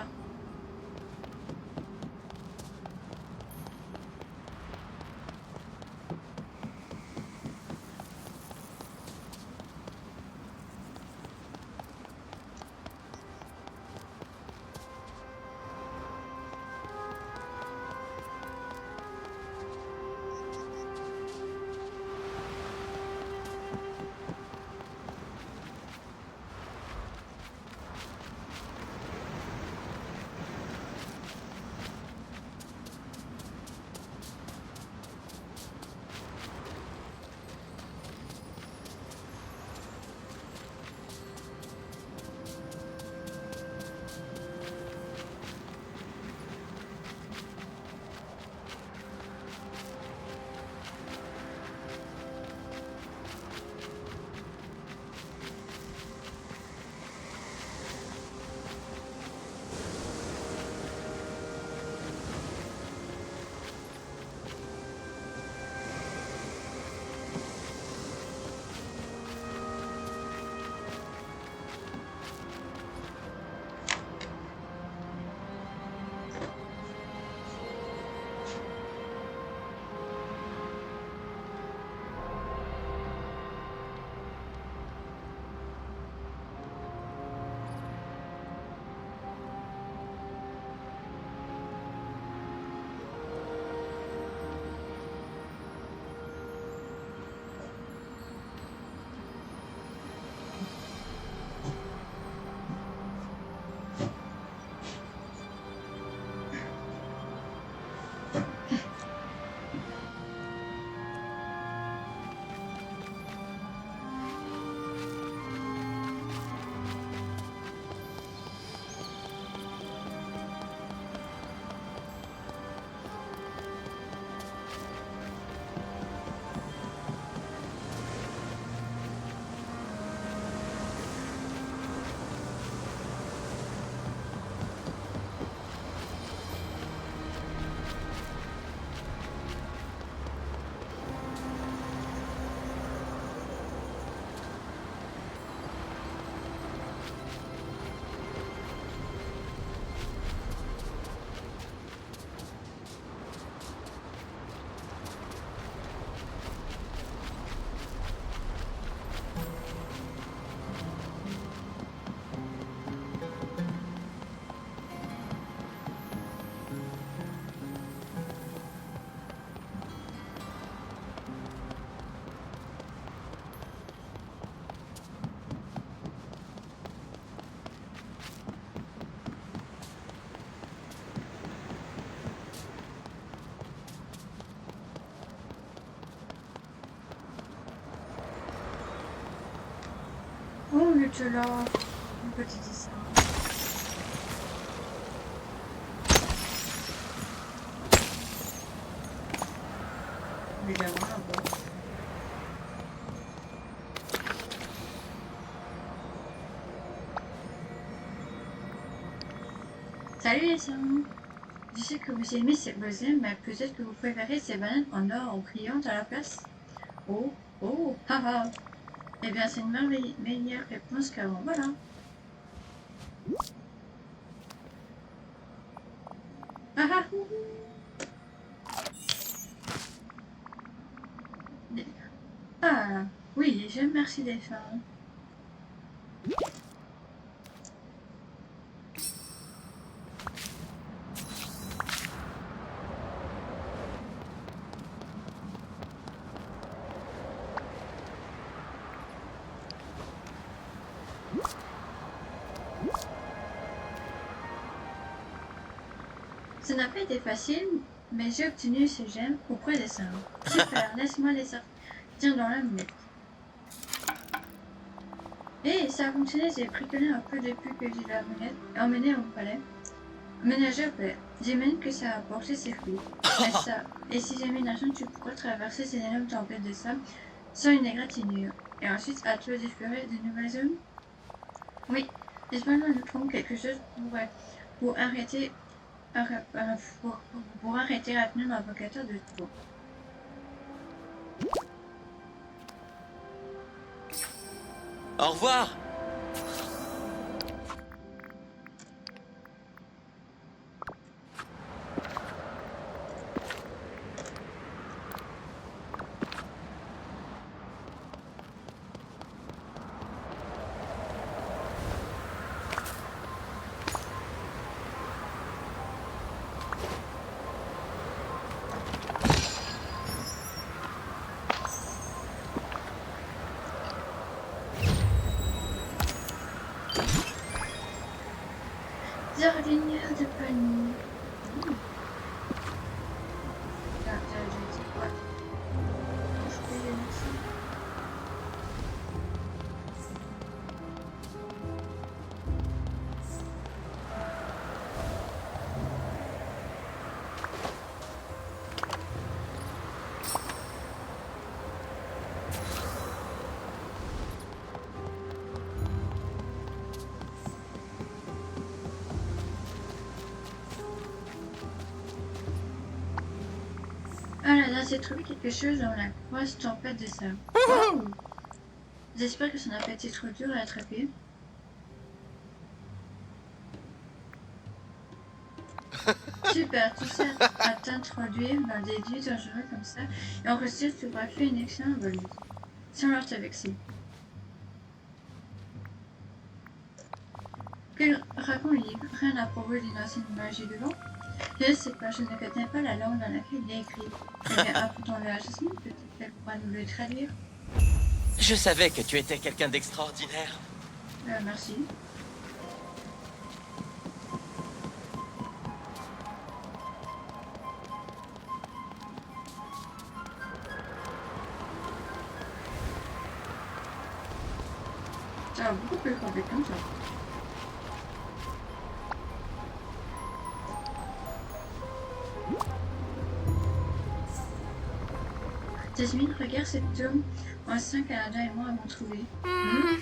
Oh, le tchelor. Un petit dessin. Mais là, voilà, bon. Salut les gens. Je sais que vous aimez ces voisins, mais peut-être que vous préférez ces bananes en or en brillant à la place. Oh, oh, haha. Eh bien, c'est une meilleure réponse qu'avant. Voilà. Ah ah, ah, oui, j'aime merci les femmes. Ça n'a pas été facile, mais j'ai obtenu ce gemme auprès des singes. Super, laisse-moi les sortir dans la minute. Et ça a fonctionné, j'ai bricolé un peu depuis que j'ai emmené au palais. Ménager au palais. J'imagine que ça a apporté ses fruits. Et si jamais une chance, tu pourras traverser ces énormes tempêtes de sable sans une égratignure. Et ensuite, à toi d'explorer de nouvelles zones. Oui, j'espère que nous trouvons quelque chose pour arrêter pour arrêter rapidement l'invocateur de tour. Au revoir. Jardinière de panier. Ah là là, j'ai trouvé quelque chose dans la grosse tempête de sable. Wow. J'espère que ça n'a pas été trop dur à attraper. Super, tu sais à t'introduire dans des lieux dangereux comme ça, et en restant, tu auras fait une excellente valise. Sans leur te vexer. Raconte le livre, rien à propos d'une ancienne magie de vent. Je sais pas, je ne connais pas la langue dans laquelle il est écrit. Eh bien, apportons-le à Jasmine, peut-être qu'elle pourra nous le traduire. Je savais que tu étais quelqu'un d'extraordinaire. Merci. Ça va beaucoup plus compliqué comme ça. Jasmine, regarde cette tombe ancien Canada et moi avons trouvé. Hein?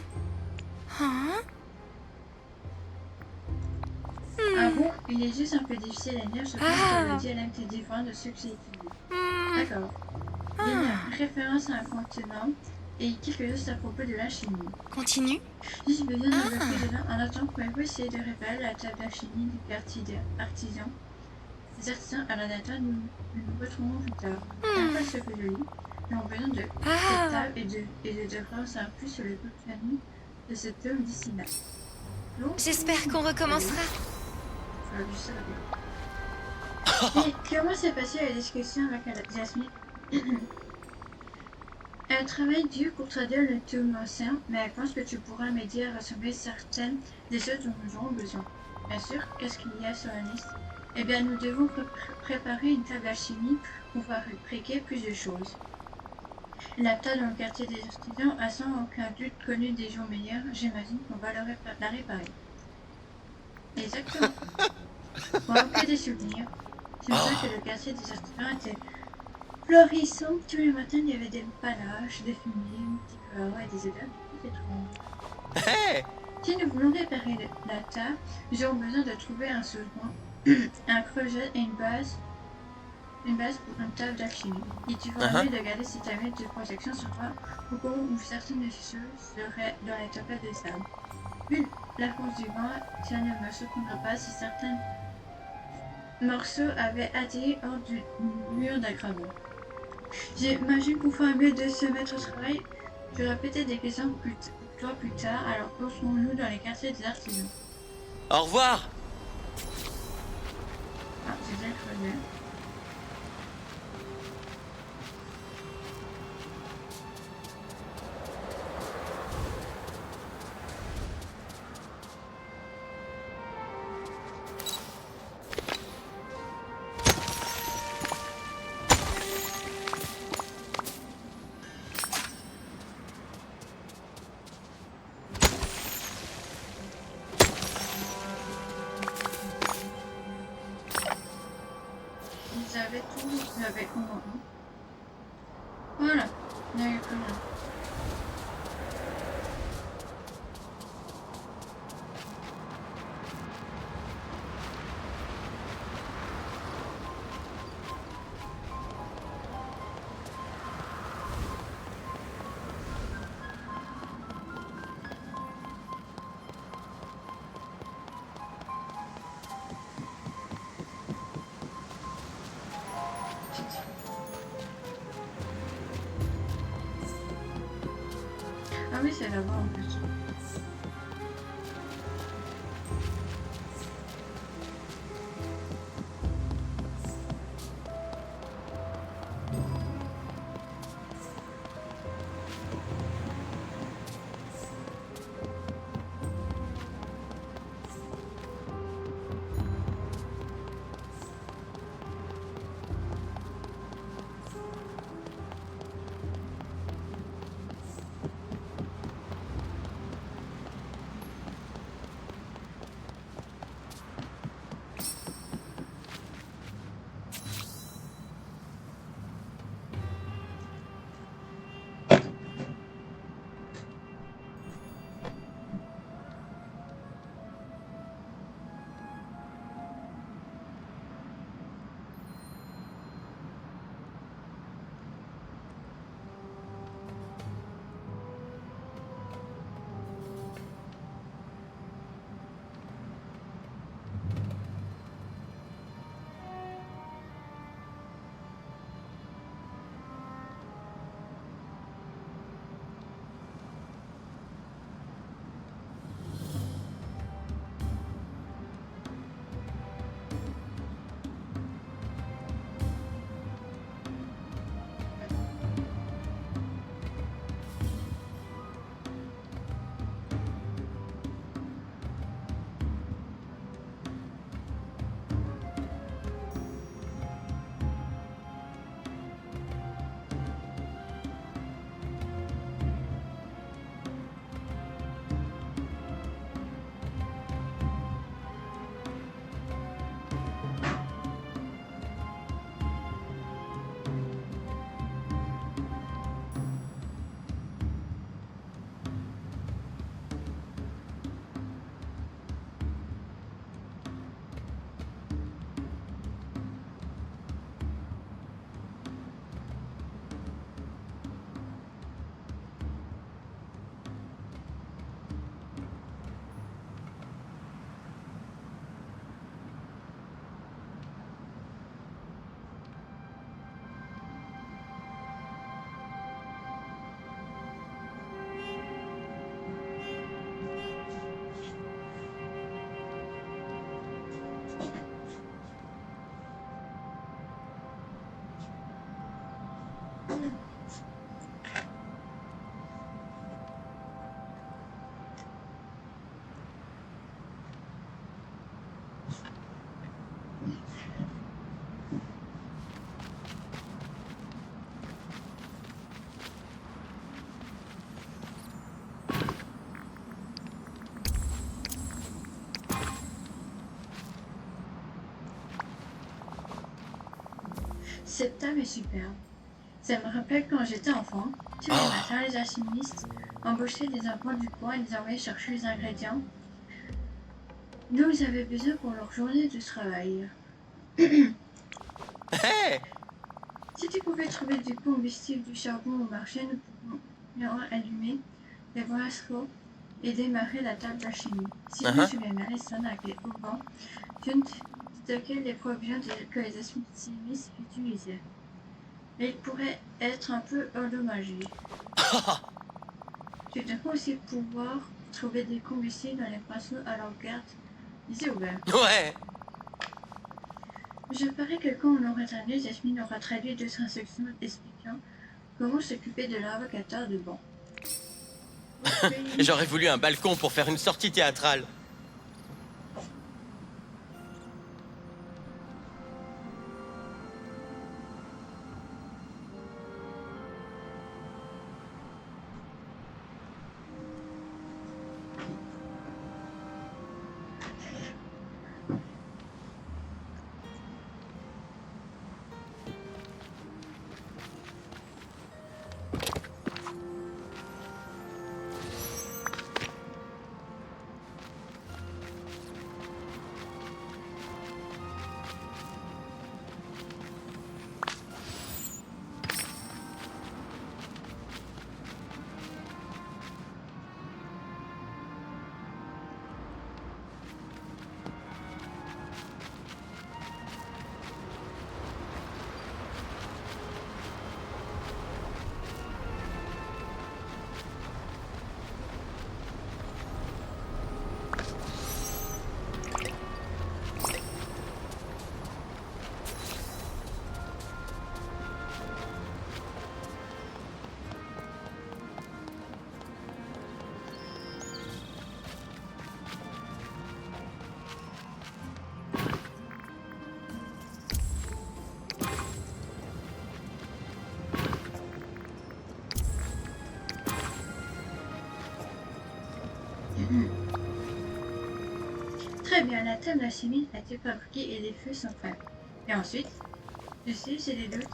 Ah bon, il est juste un peu difficile à lire, je pense que le dialecte est différent de ceux que j'ai étudiés. D'accord. Il y a une référence à un continent et quelque chose à propos de la chimie. Continue. J'ai besoin de bloquer dedans. En attendant, pouvez-vous essayer de réparer la table d'alchimie du quartier des artisans. Les artisans à la data, nous retrouvons plus tard. Après ce que je lis, nous avons besoin de cette table et de références en plus sur le contenu de cet homme d'ici là. J'espère qu'on recommencera. Et comment s'est passée la discussion avec Jasmine? Elle travaille dur pour traduire le tome ancien, mais elle pense que tu pourras m'aider à rassembler certaines des choses dont nous aurons besoin. Bien sûr, qu'est-ce qu'il y a sur la liste? Eh bien, nous devons préparer une table d'alchimie pour fabriquer plus de choses. La taille dans le quartier des artisans a sans aucun doute connu des jours meilleurs. J'imagine qu'on va la réparer. Exactement. Pour que des souvenirs. C'est pour ça que le quartier des artisans était florissant. Tous les matins, il y avait des panaches, des fumées, une petite fleur et des odeurs étranges. Hé! Si nous voulons réparer la table, nous aurons besoin de trouver un solvant, un creuset et une base pour une table d'alchimie. Il te faudra mieux de garder cette amie de protection sur toi au cas où certaines des choses seraient dans les tempêtes de sable. Vu la force du vent, ça ne me surprendra pas si certains morceaux avaient atterri hors du mur d'agravant. J'imagine qu'on fera mieux de se mettre au travail. J'aurai peut-être des questions pour toi plus tard, alors posons-nous dans les quartiers des artisans. Au revoir! Ah, j'ai bien creusé. J'avais tout, j'avais au moins un. Voilà, il n'y a eu plus rien. Ah oui, c'est là-bas en plus. Cette table est superbe. Ça me rappelle quand j'étais enfant. Tous les matins, les alchimistes embauchaient des enfants du coin et les envoyaient chercher les ingrédients dont ils avaient besoin pour leur journée de travail. Hey! Si tu pouvais trouver du combustible, du charbon au marché, nous pourrions allumer les brasseaux et démarrer la table d'alchimie. Si je me souviens bien, les sonnes avec au vent, je ne stockais les provisions que les alchimistes utilisaient. Mais ils pourraient être un peu endommagés. Tu devrais aussi pouvoir trouver des combustibles dans les brasseaux, alors garde les yeux ouverts. Ouais! Je parie que quand on aura terminé, Jasmine aura traduit 2 instructions expliquant comment s'occuper de l'invocateur de banc. J'aurais voulu un balcon pour faire une sortie théâtrale. Très bien, la table d'alchimie a été fabriquée et les feux sont prêts. Et ensuite, je sais, j'ai des doutes.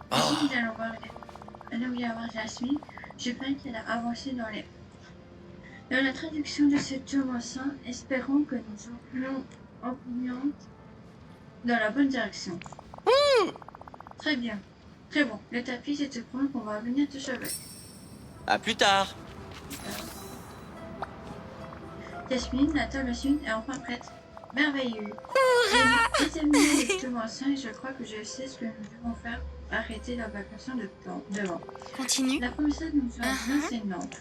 Mais si nous allons bien voir Jasmine, je crains qu'elle a avancé dans la traduction de ce tome 100. Espérons que nous empruntions dans la bonne direction. Très bien. Très bon. Le tapis, c'est te prendre qu'on va venir te sauver. À plus tard! Jasmine, la table d'alchimie est enfin prête. Merveilleux. J'ai terminé le tome 100 et je crois que je sais ce que nous devons faire pour arrêter l'invocation de vent. Continue. La première chose que nous devons faire, c'est une lampe.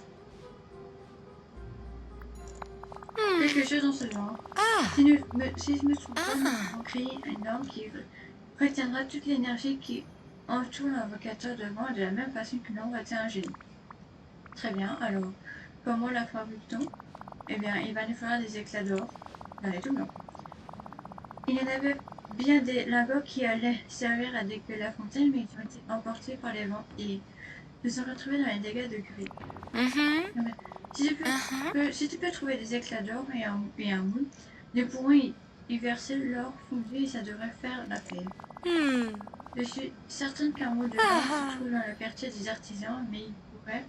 Quelque chose dans ce genre. Si je me trompe pas, nous devons créer une lampe qui retiendra toute l'énergie qui entoure l'invocateur de vent de la même façon que l'ombre était un génie. Très bien, alors, comment la fabrique-t-on? Eh bien, il va nous falloir des éclats d'or dans les doublons. Il y en avait bien des lingots qui allaient servir à décoller la fontaine, mais ils ont été emportés par les vents et se sont retrouvés dans les dégâts de gris. Si tu peux trouver des éclats d'or et un moule, nous pourrons y verser l'or fondu et ça devrait faire l'affaire. Je suis certaine qu'un moule de l'or se trouve dans le quartier des artisans, mais il pourrait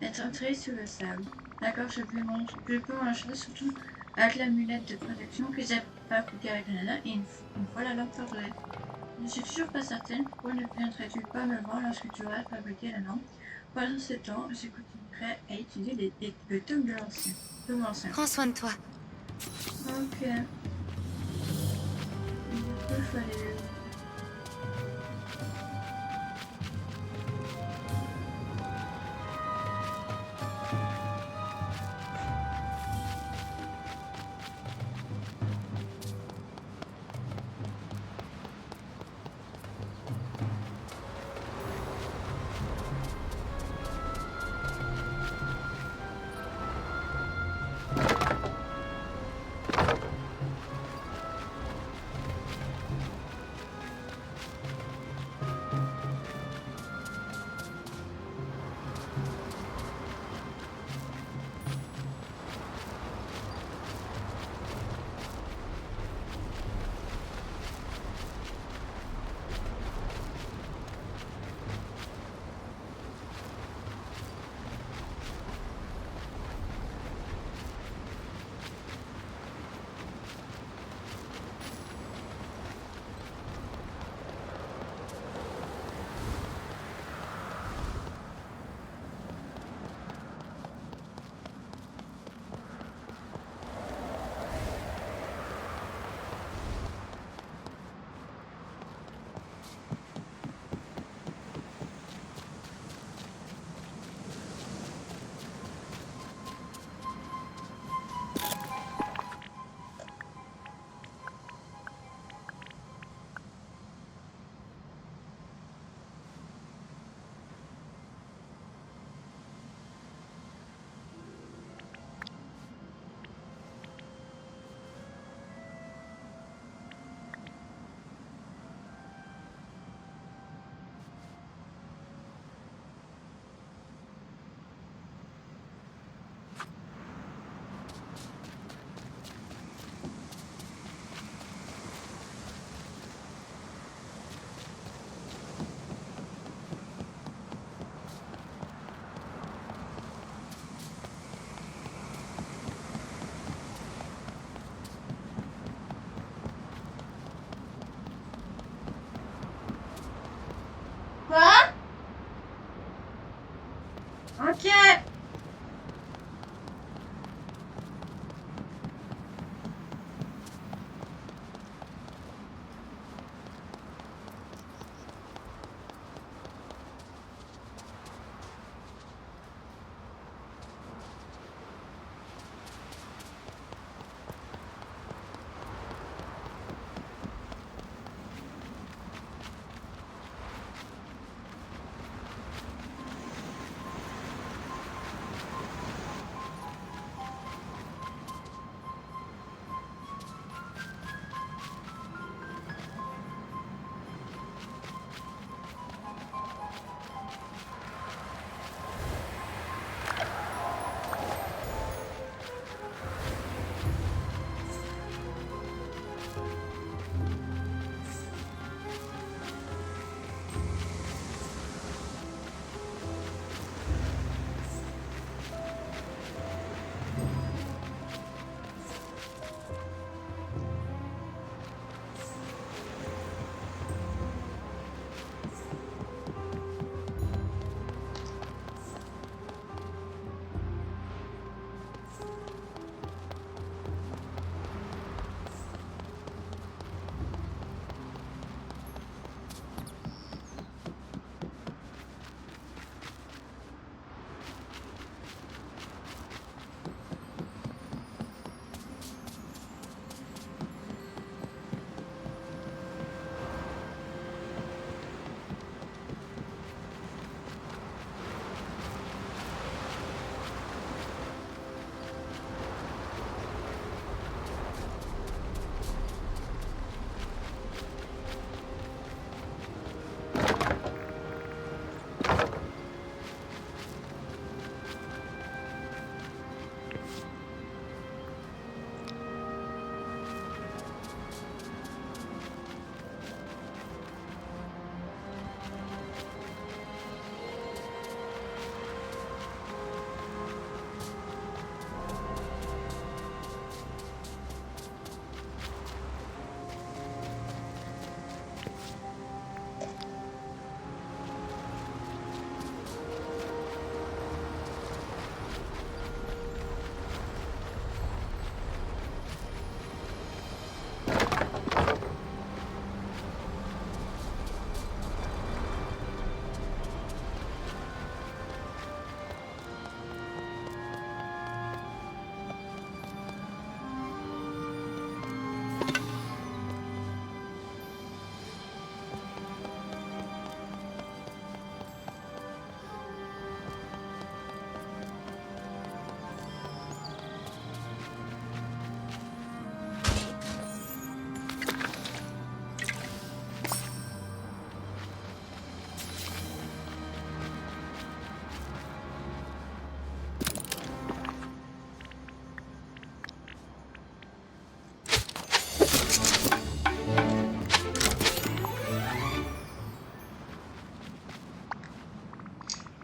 être entré sous le sable. D'accord, je peux manger surtout avec l'amulette de protection que j'ai fabriquée avec Nana et une fois la lampe fabriquée. Je ne suis toujours pas certaine pourquoi ne viendrais-tu pas me voir lorsque tu auras fabriqué la lampe. Pendant ce temps, je continuerai à étudier le tome de l'ancien. Prends soin de toi. Ok. Du coup, il fallait...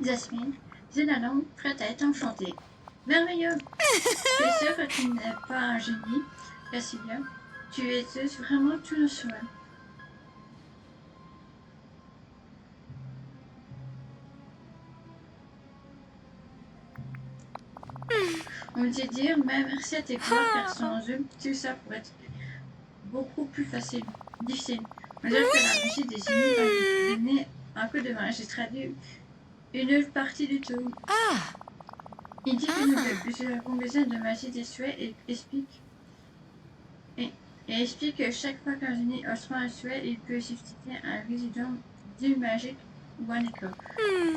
Jasmine, c'est la lampe prête à être enchantée. Merveilleux! Tu es sûre que tu n'es pas un génie, Cassilia? Tu exauces vraiment tous nos souhaits. On me dit dire, mais merci à tes pouvoirs, car sans eux, tout ça pourrait être beaucoup plus difficile. On dirait que la magie des génies va nous donner un coup de main. J'ai traduit une autre partie du tout. Il dit que nous avons besoin de magie des souhaits et explique que chaque fois qu'un génie reçoit un souhait, il peut substituer un résident du magique ou un écho.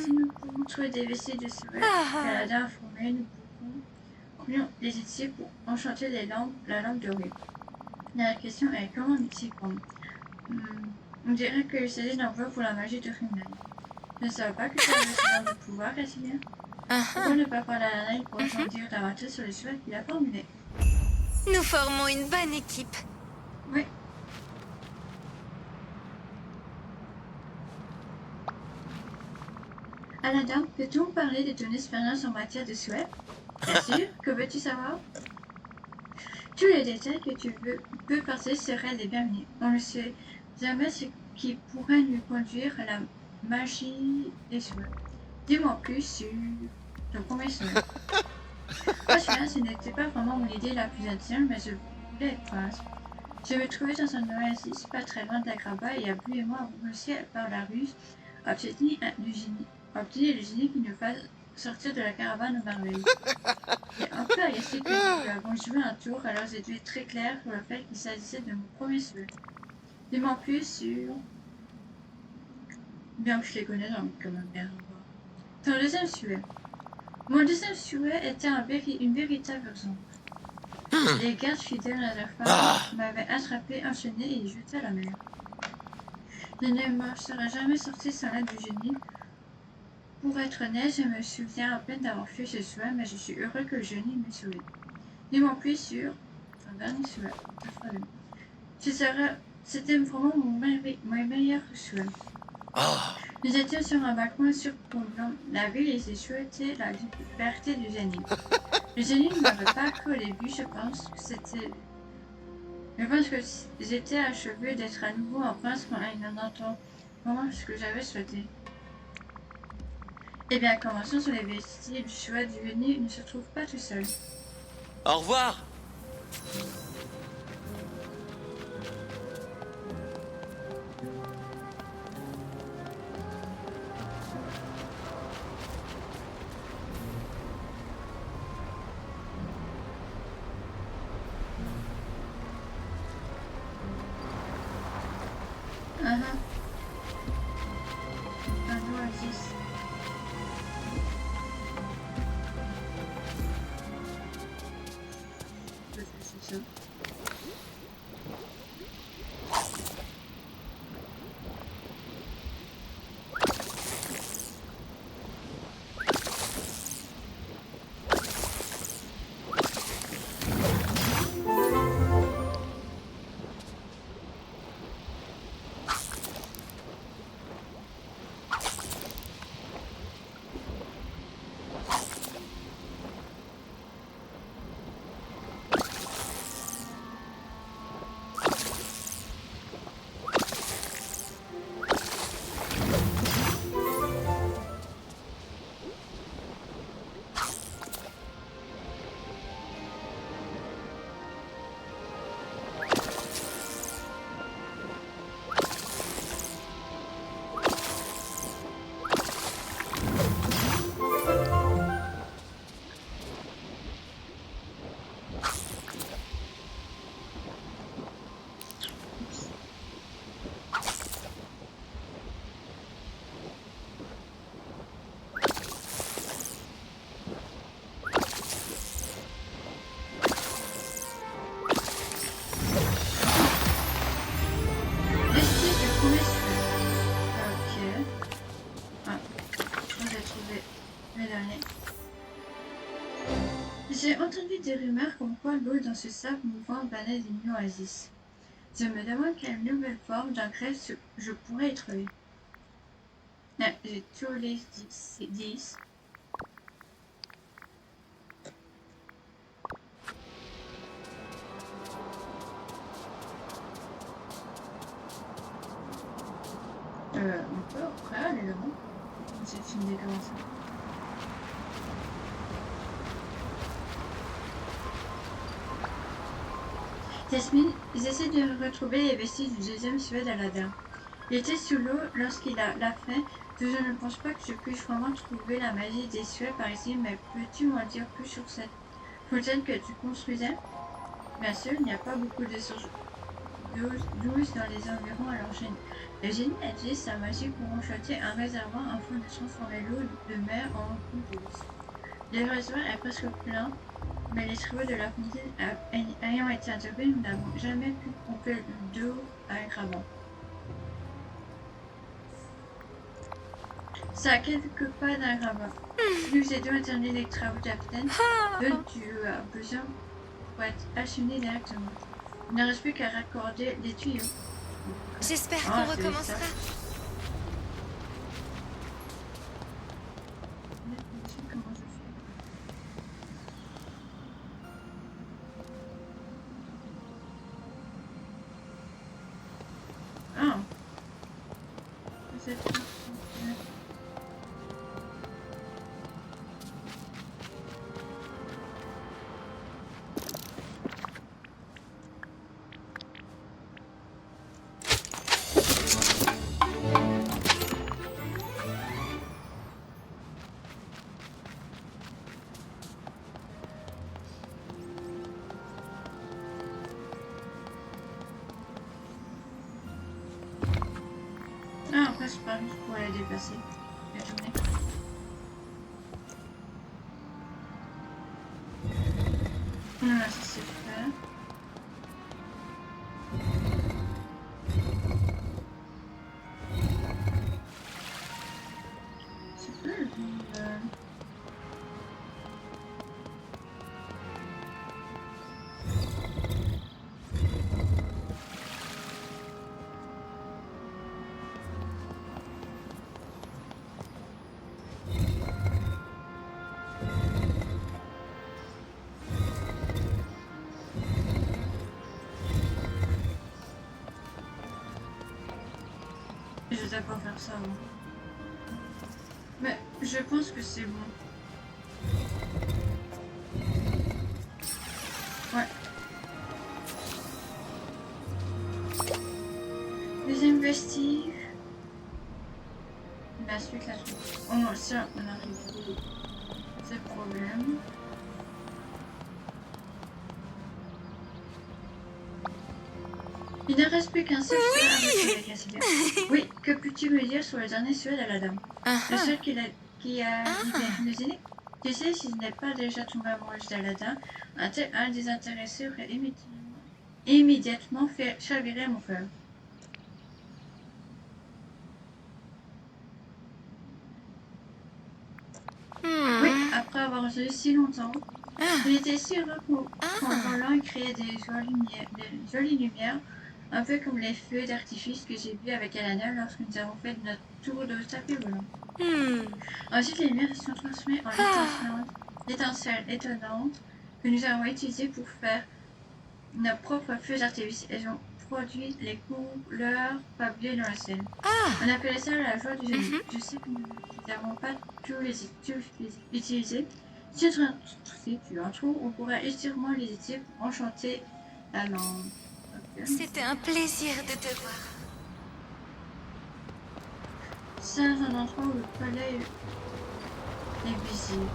Si nous pouvons trouver des vestiges de souhaits Caladin a formés, nous pourrions les utiliser pour enchanter la lampe dorée. La question est comment on s'y prend. On dirait qu'il s'agit d'un voie pour la magie de Rimland. Je ne savais pas que tu avais ce genre de pouvoir, Cassilia. Pourquoi ne pas parler à la neige pour enchantir davantage sur les souhaits qu'il a formulés? Nous formons une bonne équipe. Oui. Aladin, peut-on parler de ton expérience en matière de souhaits? Bien sûr, que veux-tu savoir? Tous les détails que tu peux partager seraient les bienvenus. On ne sait jamais ce qui pourrait nous conduire à la magie des souhaits. Dis-moi plus sur ton premier souhait. Moi, ce n'était pas vraiment mon idée la plus intime, mais je voulais être prince. Je me trouvais dans un oasis pas très loin d'Agraba et Abou et moi avons réussi par la ruse à obtenir le génie qui nous fasse sortir de la caravane aux merveilles. J'ai un peu agacé que nous avons joué un tour, alors j'ai dû être très clair sur le fait qu'il s'agissait de mon premier souhait. Dis-moi plus sur... Bien que je les connais donc comme un père. Ton deuxième souhait. Mon deuxième souhait était une véritable urgence. Les gardes fidèles à leur femme m'avaient attrapé, enchaîné et jeté à la mer. Je ne m'en serais jamais sorti sans l'aide du génie. Pour être honnête, je me souviens à peine d'avoir fait ce souhait, mais je suis heureux que le génie m'ait sauvé. Dis-moi plus sur ton dernier souhait. C'était vraiment mon meilleur souhait. Nous étions sur un balcon surplombant la ville et j'ai souhaité la liberté du génie. Le génie ne m'avait pas cru au début, je pense que j'étais achevée d'être à nouveau en prince quand il en entend vraiment ce que j'avais souhaité. Eh bien, commençons sur les vestiges du choix du génie, il ne se trouve pas tout seul. Au revoir. J'ai entendu des rumeurs comme quoi l'eau dans ce sable mouvant banait d'une oasis. Je me demande quelle nouvelle forme d'un greffe je pourrais y trouver. J'ai tous les 10. On peut après aller là-bas. C'est une décoration. Jasmine, ils essaient de retrouver les vestiges du deuxième Suède Aladdin. Il était sous l'eau lorsqu'il l'a fait. Je ne pense pas que je puisse vraiment trouver la magie des Suèdes par ici, mais peux-tu m'en dire plus sur cette fontaine que tu construisais? Bien sûr, il n'y a pas beaucoup de sources douces dans les environs à l'origine. Le génie a utilisé sa magie pour enchanter un réservoir afin de transformer l'eau de mer en eau douce. Le réservoir est presque plein, mais les travaux de la fontaine ayant été interrompus, nous n'avons jamais pu pomper d'eau à un grabat. Ça a quelques pas d'un grabat. Nous aidons à terminer les travaux de la fontaine, dont tu as besoin pour être acheminé directement. Il ne reste plus qu'à raccorder les tuyaux. J'espère qu'on recommencera. Comment je fais? Ah. Ah, après c'est pas juste pour aller déplacer. La journée. Ah, ça c'est fait. C'est pas le Je dois pas faire ça avant. Mais je pense que c'est bon. Ouais. Deuxième vestige. La suite, la suite. Oh, ça, on arrive. C'est le problème. Il ne reste plus qu'un seul Suède avec Cassidia. Oui, que peux-tu me dire sur le dernier Suède Aladdin? Le seul qui a cuisiné. Tu sais, s'il n'est pas déjà tombé amoureux d'Aladin, un désintéressé aurait immédiatement fait chavirer mon cœur. Oui, après avoir attendu si longtemps, il était si heureux qu'en volant, il créait des jolies lumières, un peu comme les feux d'artifice que j'ai vus avec Alana lorsque nous avons fait notre tour de tapis volant. Ensuite, les lumières se sont transformées en étincelles étonnantes que nous avons utilisées pour faire nos propres feux d'artifice. Elles ont produit les couleurs fabuleuses dans le ciel. On appelait ça la joie du génie. Je sais que nous n'avons pas tous les utilisés. Si tu en trouves, on pourrait sûrement les utiliser pour enchanter la langue. Okay. C'était un plaisir de te voir. C'est un endroit où le palais est visible.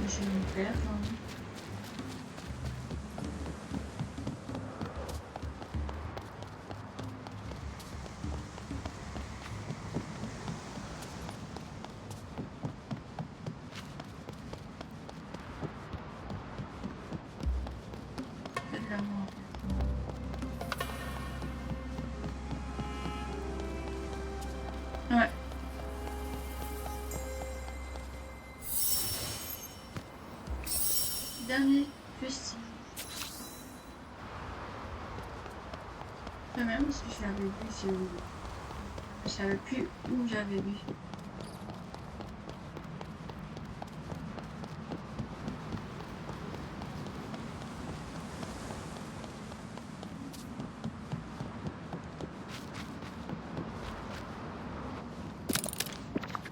je vais me perdre. Hein. C'est de l'amour. Ouais. Dernier vestige. Même parce que je l'avais vu, je savais plus où j'avais vu.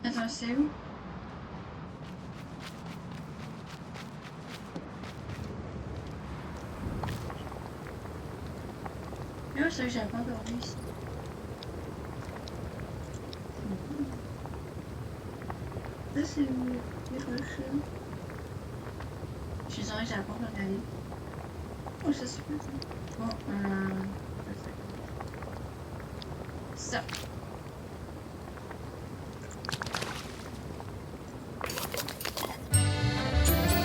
Attends, c'est où? Mais c'est vrai que j'avais pas dormi ici. Ça c'est où? Les rochers. Je suis désolée, j'avais pas regardé. Oh, ça c'est pas ça. Bon, ça.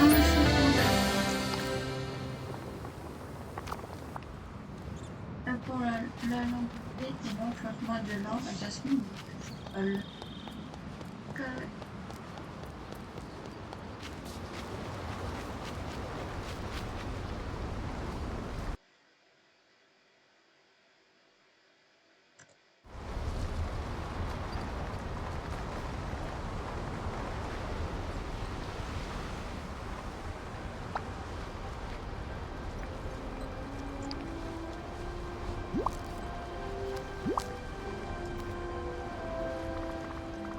Oh, mais je suis contente. Pour la lampe et l'enflantement de lampe à jasmine.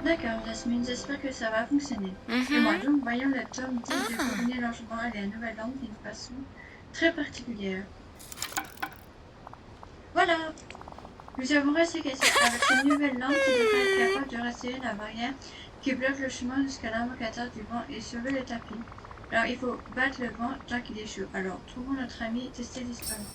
D'accord, Jasmine, j'espère que ça va fonctionner. Et moi donc, voyons le tome 10 de combiner l'enchant et la nouvelle lampe d'une façon très particulière. Voilà! Nous avons réussi avec cette nouvelle lampe qui devrait être capable de retirer la barrière qui bloque le chemin jusqu'à l'invocateur du vent et sauver le tapis. Alors il faut battre le vent tant qu'il est chaud. Alors trouvons notre ami Testé disponible.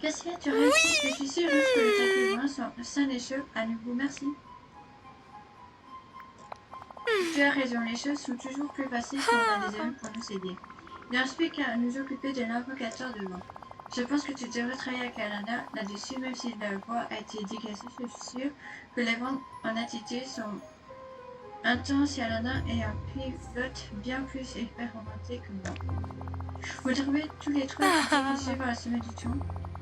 Qu'est-ce qu'il y a? Tu réussis? Je suis sûre que le tapis brun soit sain et chaud. À nouveau, merci. Tu as raison, les choses sont toujours plus faciles quand on a des amis pour nous aider. Il ne reste plus qu'à nous occuper de l'invocateur de vent. Je pense que tu devrais travailler avec Alana là-dessus, même si la voix a été dégagée. Je suis sûre que les vents en attitude sont intenses et Alana est un pilote bien plus expérimenté que moi. Vous trouvez tous les trucs dirigés vers la sommet du tour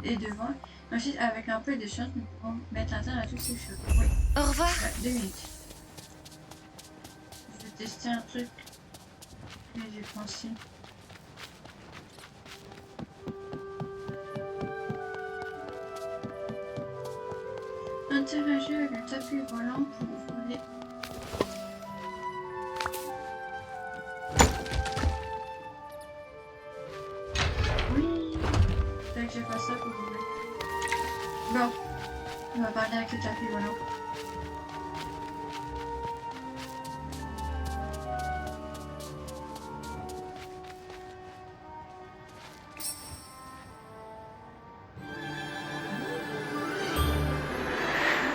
et devant. Ensuite, avec un peu de chance, nous pourrons mettre un terme à toutes ces choses. Oui. Au revoir. 2 minutes. Je vais tester un truc que j'ai pensé. Interagir avec le tapis volant pour voler. Oui, faut que je fasse ça pour voler. Bon, on va parler avec le tapis volant.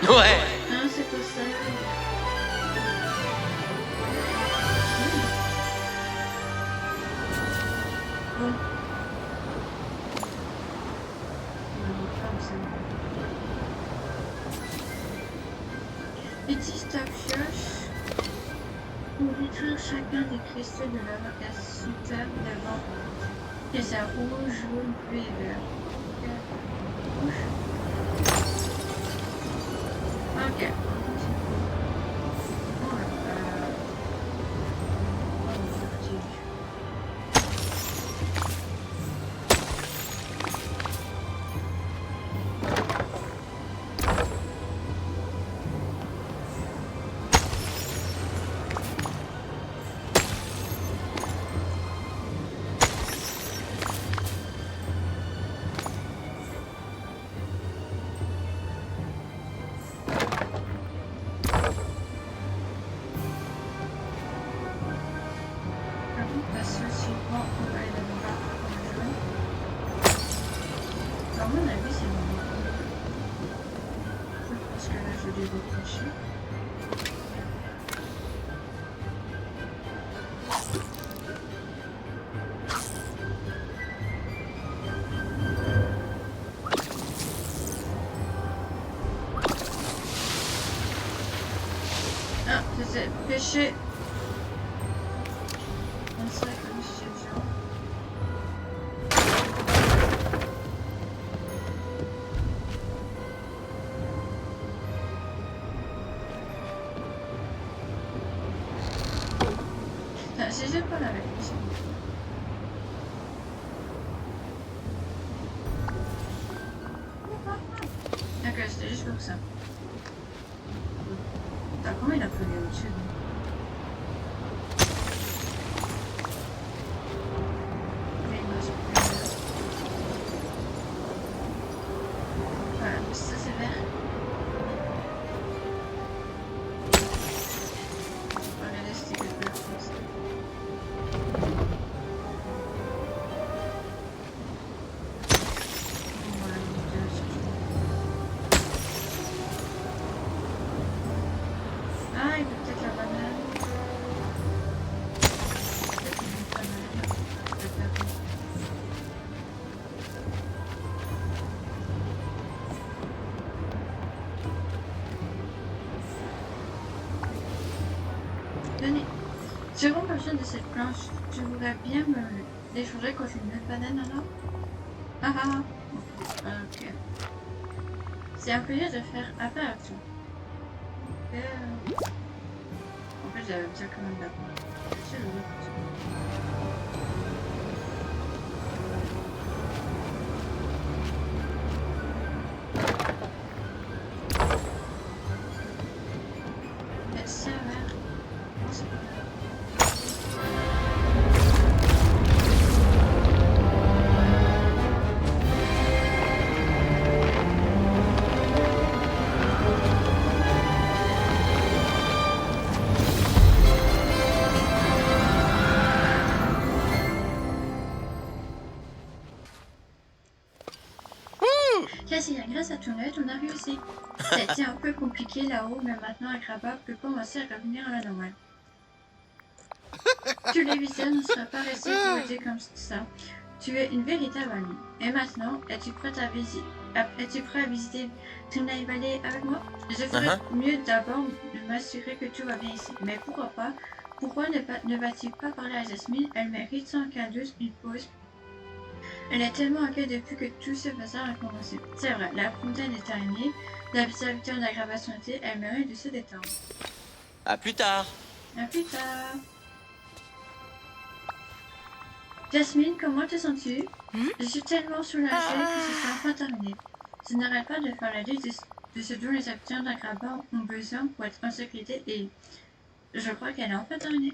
Ouais. Non, c'est pas ça. Bon. Petit stop pioche pour détruire chacun des cristaux de l'invocateur devant. Et c'est rouge, jaune, bleu et vert. Ok. ceci. Bon, on va aller là-bas pour le jaune. À mon avis, c'est bon. Je pense que là, je vais décrocher. Ah, c'est péché. On sait que c'est dur. Ah, si j'ai pas la réflexion. Ok, c'était juste pour ça. T'as comment il a plu au-dessus? Mais il me semble. Voilà, ça c'est vert. Regardez, c'était quelque chose. Voilà, ah, il veut peut-être la banane. Peut-être qu'il veut pas la banane. Peut-être. Tenez, seconde version de cette planche, tu voudrais bien me l'échanger contre une autre banane alors? Ah ah ah. Ok. C'est un plaisir de faire affaire avec toi. En fait, j'avais déjà quand même d'accord. C'est le mais c'est vert. C'est pas vert. Cassia, grâce à ton aide, on a réussi. C'était un peu compliqué là-haut, mais maintenant Agrabah peut commencer à revenir à la normale. Tu les visiteurs ne sera pas resté pour aider comme ça. Tu es une véritable amie. Et maintenant, es-tu prête à visiter es-tu prêt à visiter Trinity Valley avec moi? Je ferais mieux d'abord de m'assurer que tout va bien ici. Mais pourquoi pas? Pourquoi ne vas-tu pas parler à Jasmine? Elle mérite sans aucun doute une pause. Elle est tellement inquiète depuis que tout ce bazar a commencé. C'est vrai, la fontaine est terminée, la habitude d'aggravation était, elle mérite de se détendre. À plus tard. À plus tard. Jasmine, comment te sens-tu? Je suis tellement soulagée que ce soit enfin terminé. Je n'arrête pas de faire la liste de ce dont les habitants d'Agrabah ont besoin pour être en sécurité et je crois qu'elle est enfin terminée.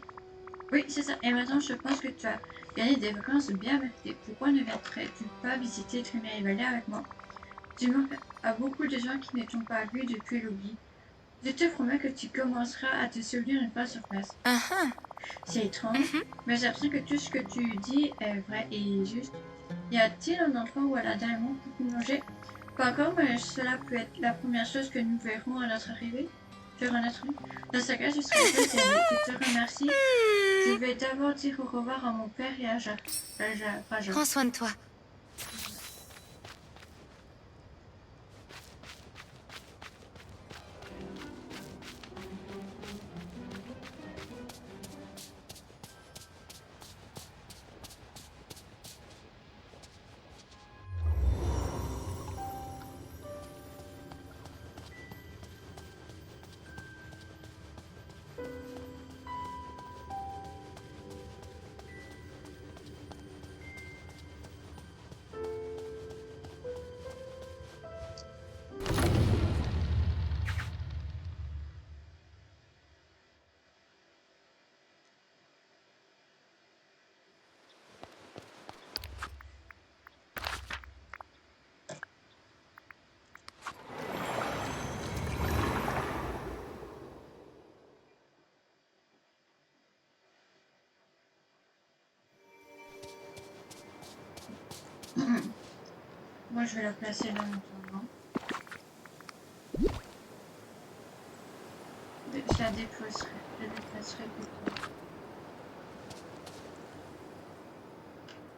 Oui, c'est ça. Et maintenant, je pense que tu as gagné des vacances bien méritées. Pourquoi ne viendrais-tu pas visiter Trinity Valley avec moi? Tu manques à beaucoup de gens qui ne t'ont pas vu depuis l'oubli. Je te promets que tu commenceras à te souvenir une fois sur place. C'est étrange, mais j'ai l'impression que tout ce que tu dis est vrai et juste. Y a-t-il un endroit où elle a dernièrement pu manger? Pas encore, mais cela peut être la première chose que nous verrons à notre arrivée. Dans ce cas, je serai heureuse d'y aller. Je te remercie. Je vais d'abord dire au revoir à mon père et à Raja. Prends soin de toi. Moi, je vais la placer là maintenant. Je la déposerai. Je la déplacerai plus tard.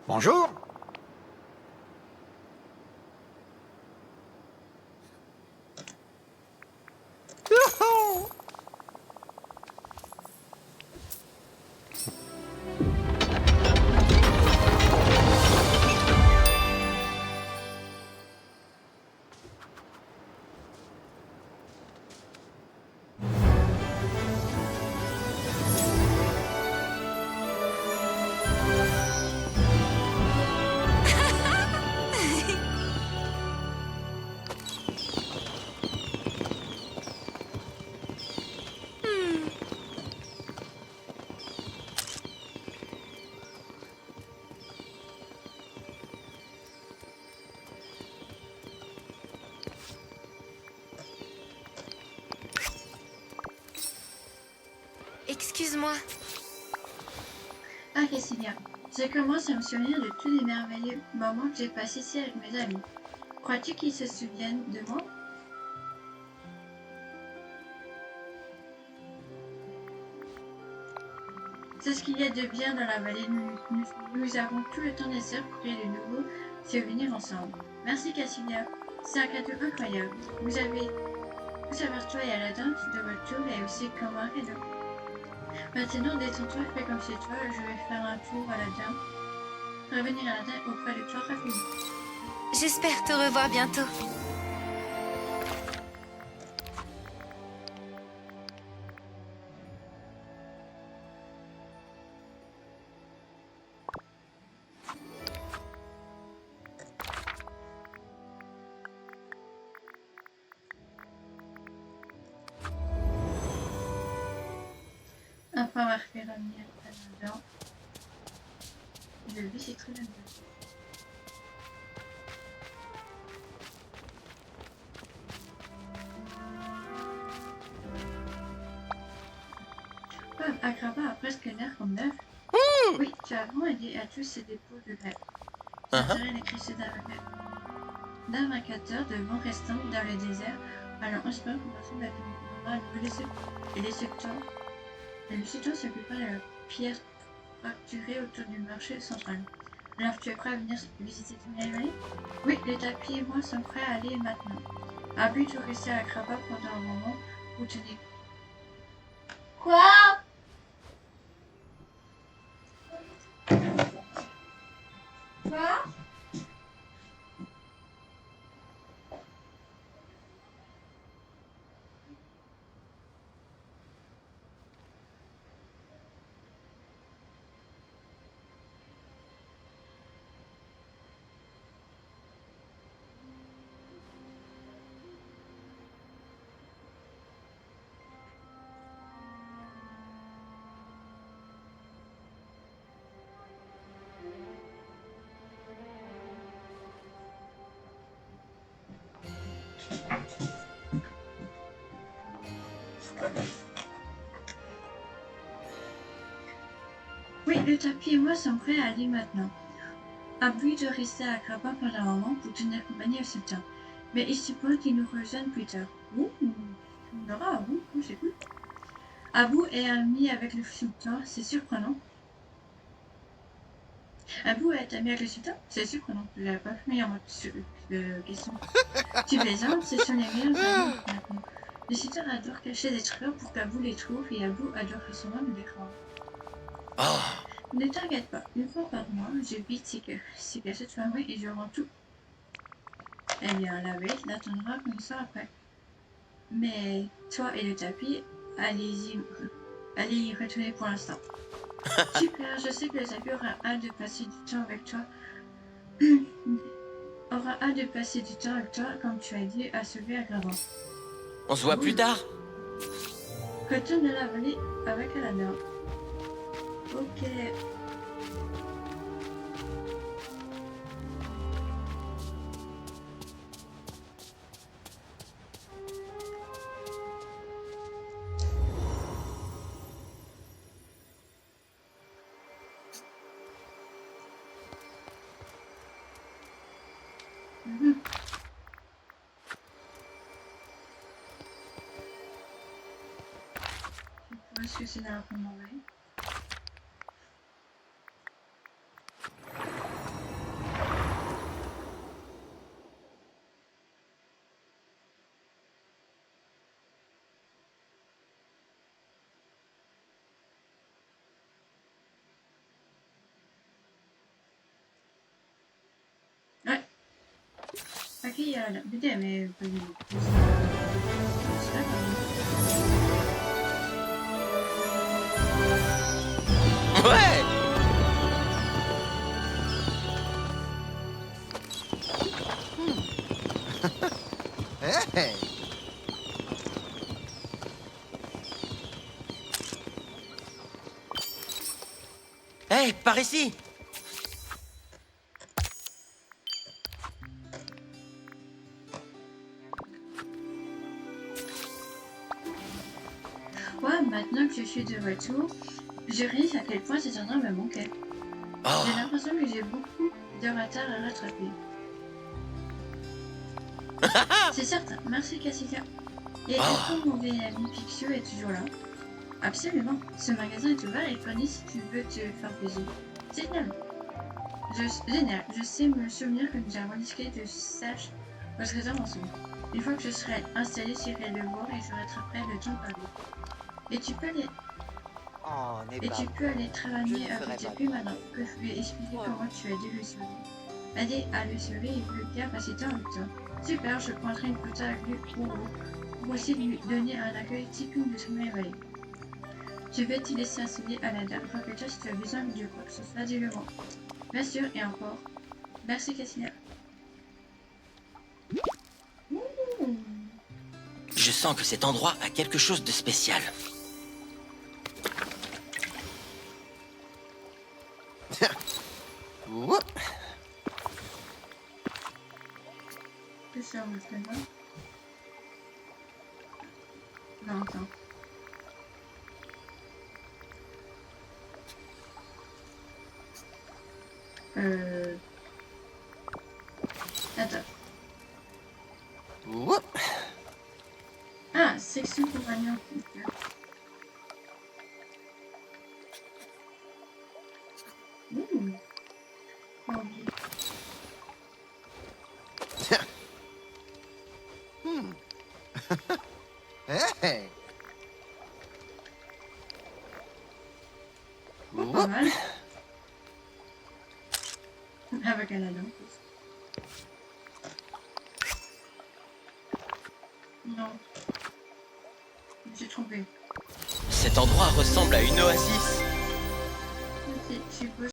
Bonjour. Youhou! Excuse-moi. Ah, Cecilia, je commence à me souvenir de tous les merveilleux moments que j'ai passés ici avec mes amis. Crois-tu qu'ils se souviennent de moi? C'est ce qu'il y a de bien dans la vallée. Nous avons tout le temps nécessaire pour créer de nouveaux souvenirs ensemble. Merci, Cecilia. C'est un cadeau incroyable. Vous avez toi et Aladdin de votre tour et aussi comme un cadeau. Maintenant, détends-toi, fais comme chez toi. Je vais faire un tour à Aladdin. Revenir à Aladdin auprès de toi rapidement. J'espère te revoir bientôt. Après avoir fait revenir Aladdin, je visiterai la maison. Agrava a presque l'air comme neuf. Oui, tu as vraiment aidé à tous ces dépôts de grève. J'entendrai les cris d'un vainqueur de vent restant dans le désert. Alors, on se peut commencer à et les secteurs. Et le secteur s'occupa de la pierre fracturée autour du marché central. Alors, tu es prêt à venir visiter ton éveil? Oui, le tapis et moi sommes prêts à aller maintenant. Abu, tu restais à Agrava pendant un moment où tu n'es. Quoi? Quoi? Oui, le tapis et moi sommes prêts à aller maintenant. Abu de rester à Agrava pendant un moment pour tenir compagnie au sultan. Mais il suppose qu'il nous rejoigne plus tard. Ouh, on aura Abu, c'est cool. Abu est ami avec le sultan, c'est surprenant. Abu est ami avec le sultan, c'est surprenant. Je l'avais pas fait en mode question. Tu plaisantes, ce sont les meilleurs amis maintenant. Le sultan adore cacher des trésors pour qu'Abu les trouve et Abu adore recevoir des grands. Ne t'inquiète pas, une fois par mois, je vis cette famille et je rends tout. Eh bien, la bête l'attendra comme ça après. Mais toi et le tapis, allez y retourner pour l'instant. Super, je sais que le tapis aura hâte de passer du temps avec toi. Aura hâte de passer du temps avec toi, comme tu as dit, à sauver Agrava. On se voit plus tard. Retourne dans la vallée avec Aladdin. Ok. que c'est dans la commanderie. Ouais. Ok, il y a la BD, mais... C'est là, Ouais. Hey! Hé, par ici. ouais, maintenant que je suis de retour, je réalise à quel point cet endroit me manquait. Oh, J'ai l'impression que j'ai beaucoup de retard à rattraper. C'est certain, merci Cassica. Et est-ce que mon vieil ami Picsou est toujours là? Absolument, ce magasin est ouvert et fourni si tu veux te faire plaisir. Génial. Génial, je sais me souvenir que nous avons discuté de sèche au trésor ensemble. Une fois que je serai installé, j'irai le voir et je rattraperai le temps perdu. Et tu peux aller, Oh, n'est et pas tu peux aller Je travailler ne ferai avec pas depuis de maintenant que je vais expliquer comment tu as dû le sauver. Aller à le sauver et le bien passer temps avec toi. Super, je prendrai une photo avec lui pour aussi lui donner un accueil typique de son réveil. Je vais te laisser assigner à la dame. Rappelle-toi si tu as besoin de quoi que ce soit, dis-le-moi. Bien sûr, et encore. Merci, Cassilia. je sens que cet endroit a quelque chose de spécial. Whoop. Que ça, on le fait là. Non, attends. Attends. Whoop. Ah, section compagnon. Ok. Pas oublié. Hey! Pas Whoop. mal. Avec un addon. Non. Je me suis trompée. Cet endroit ressemble à une oasis. Je suppose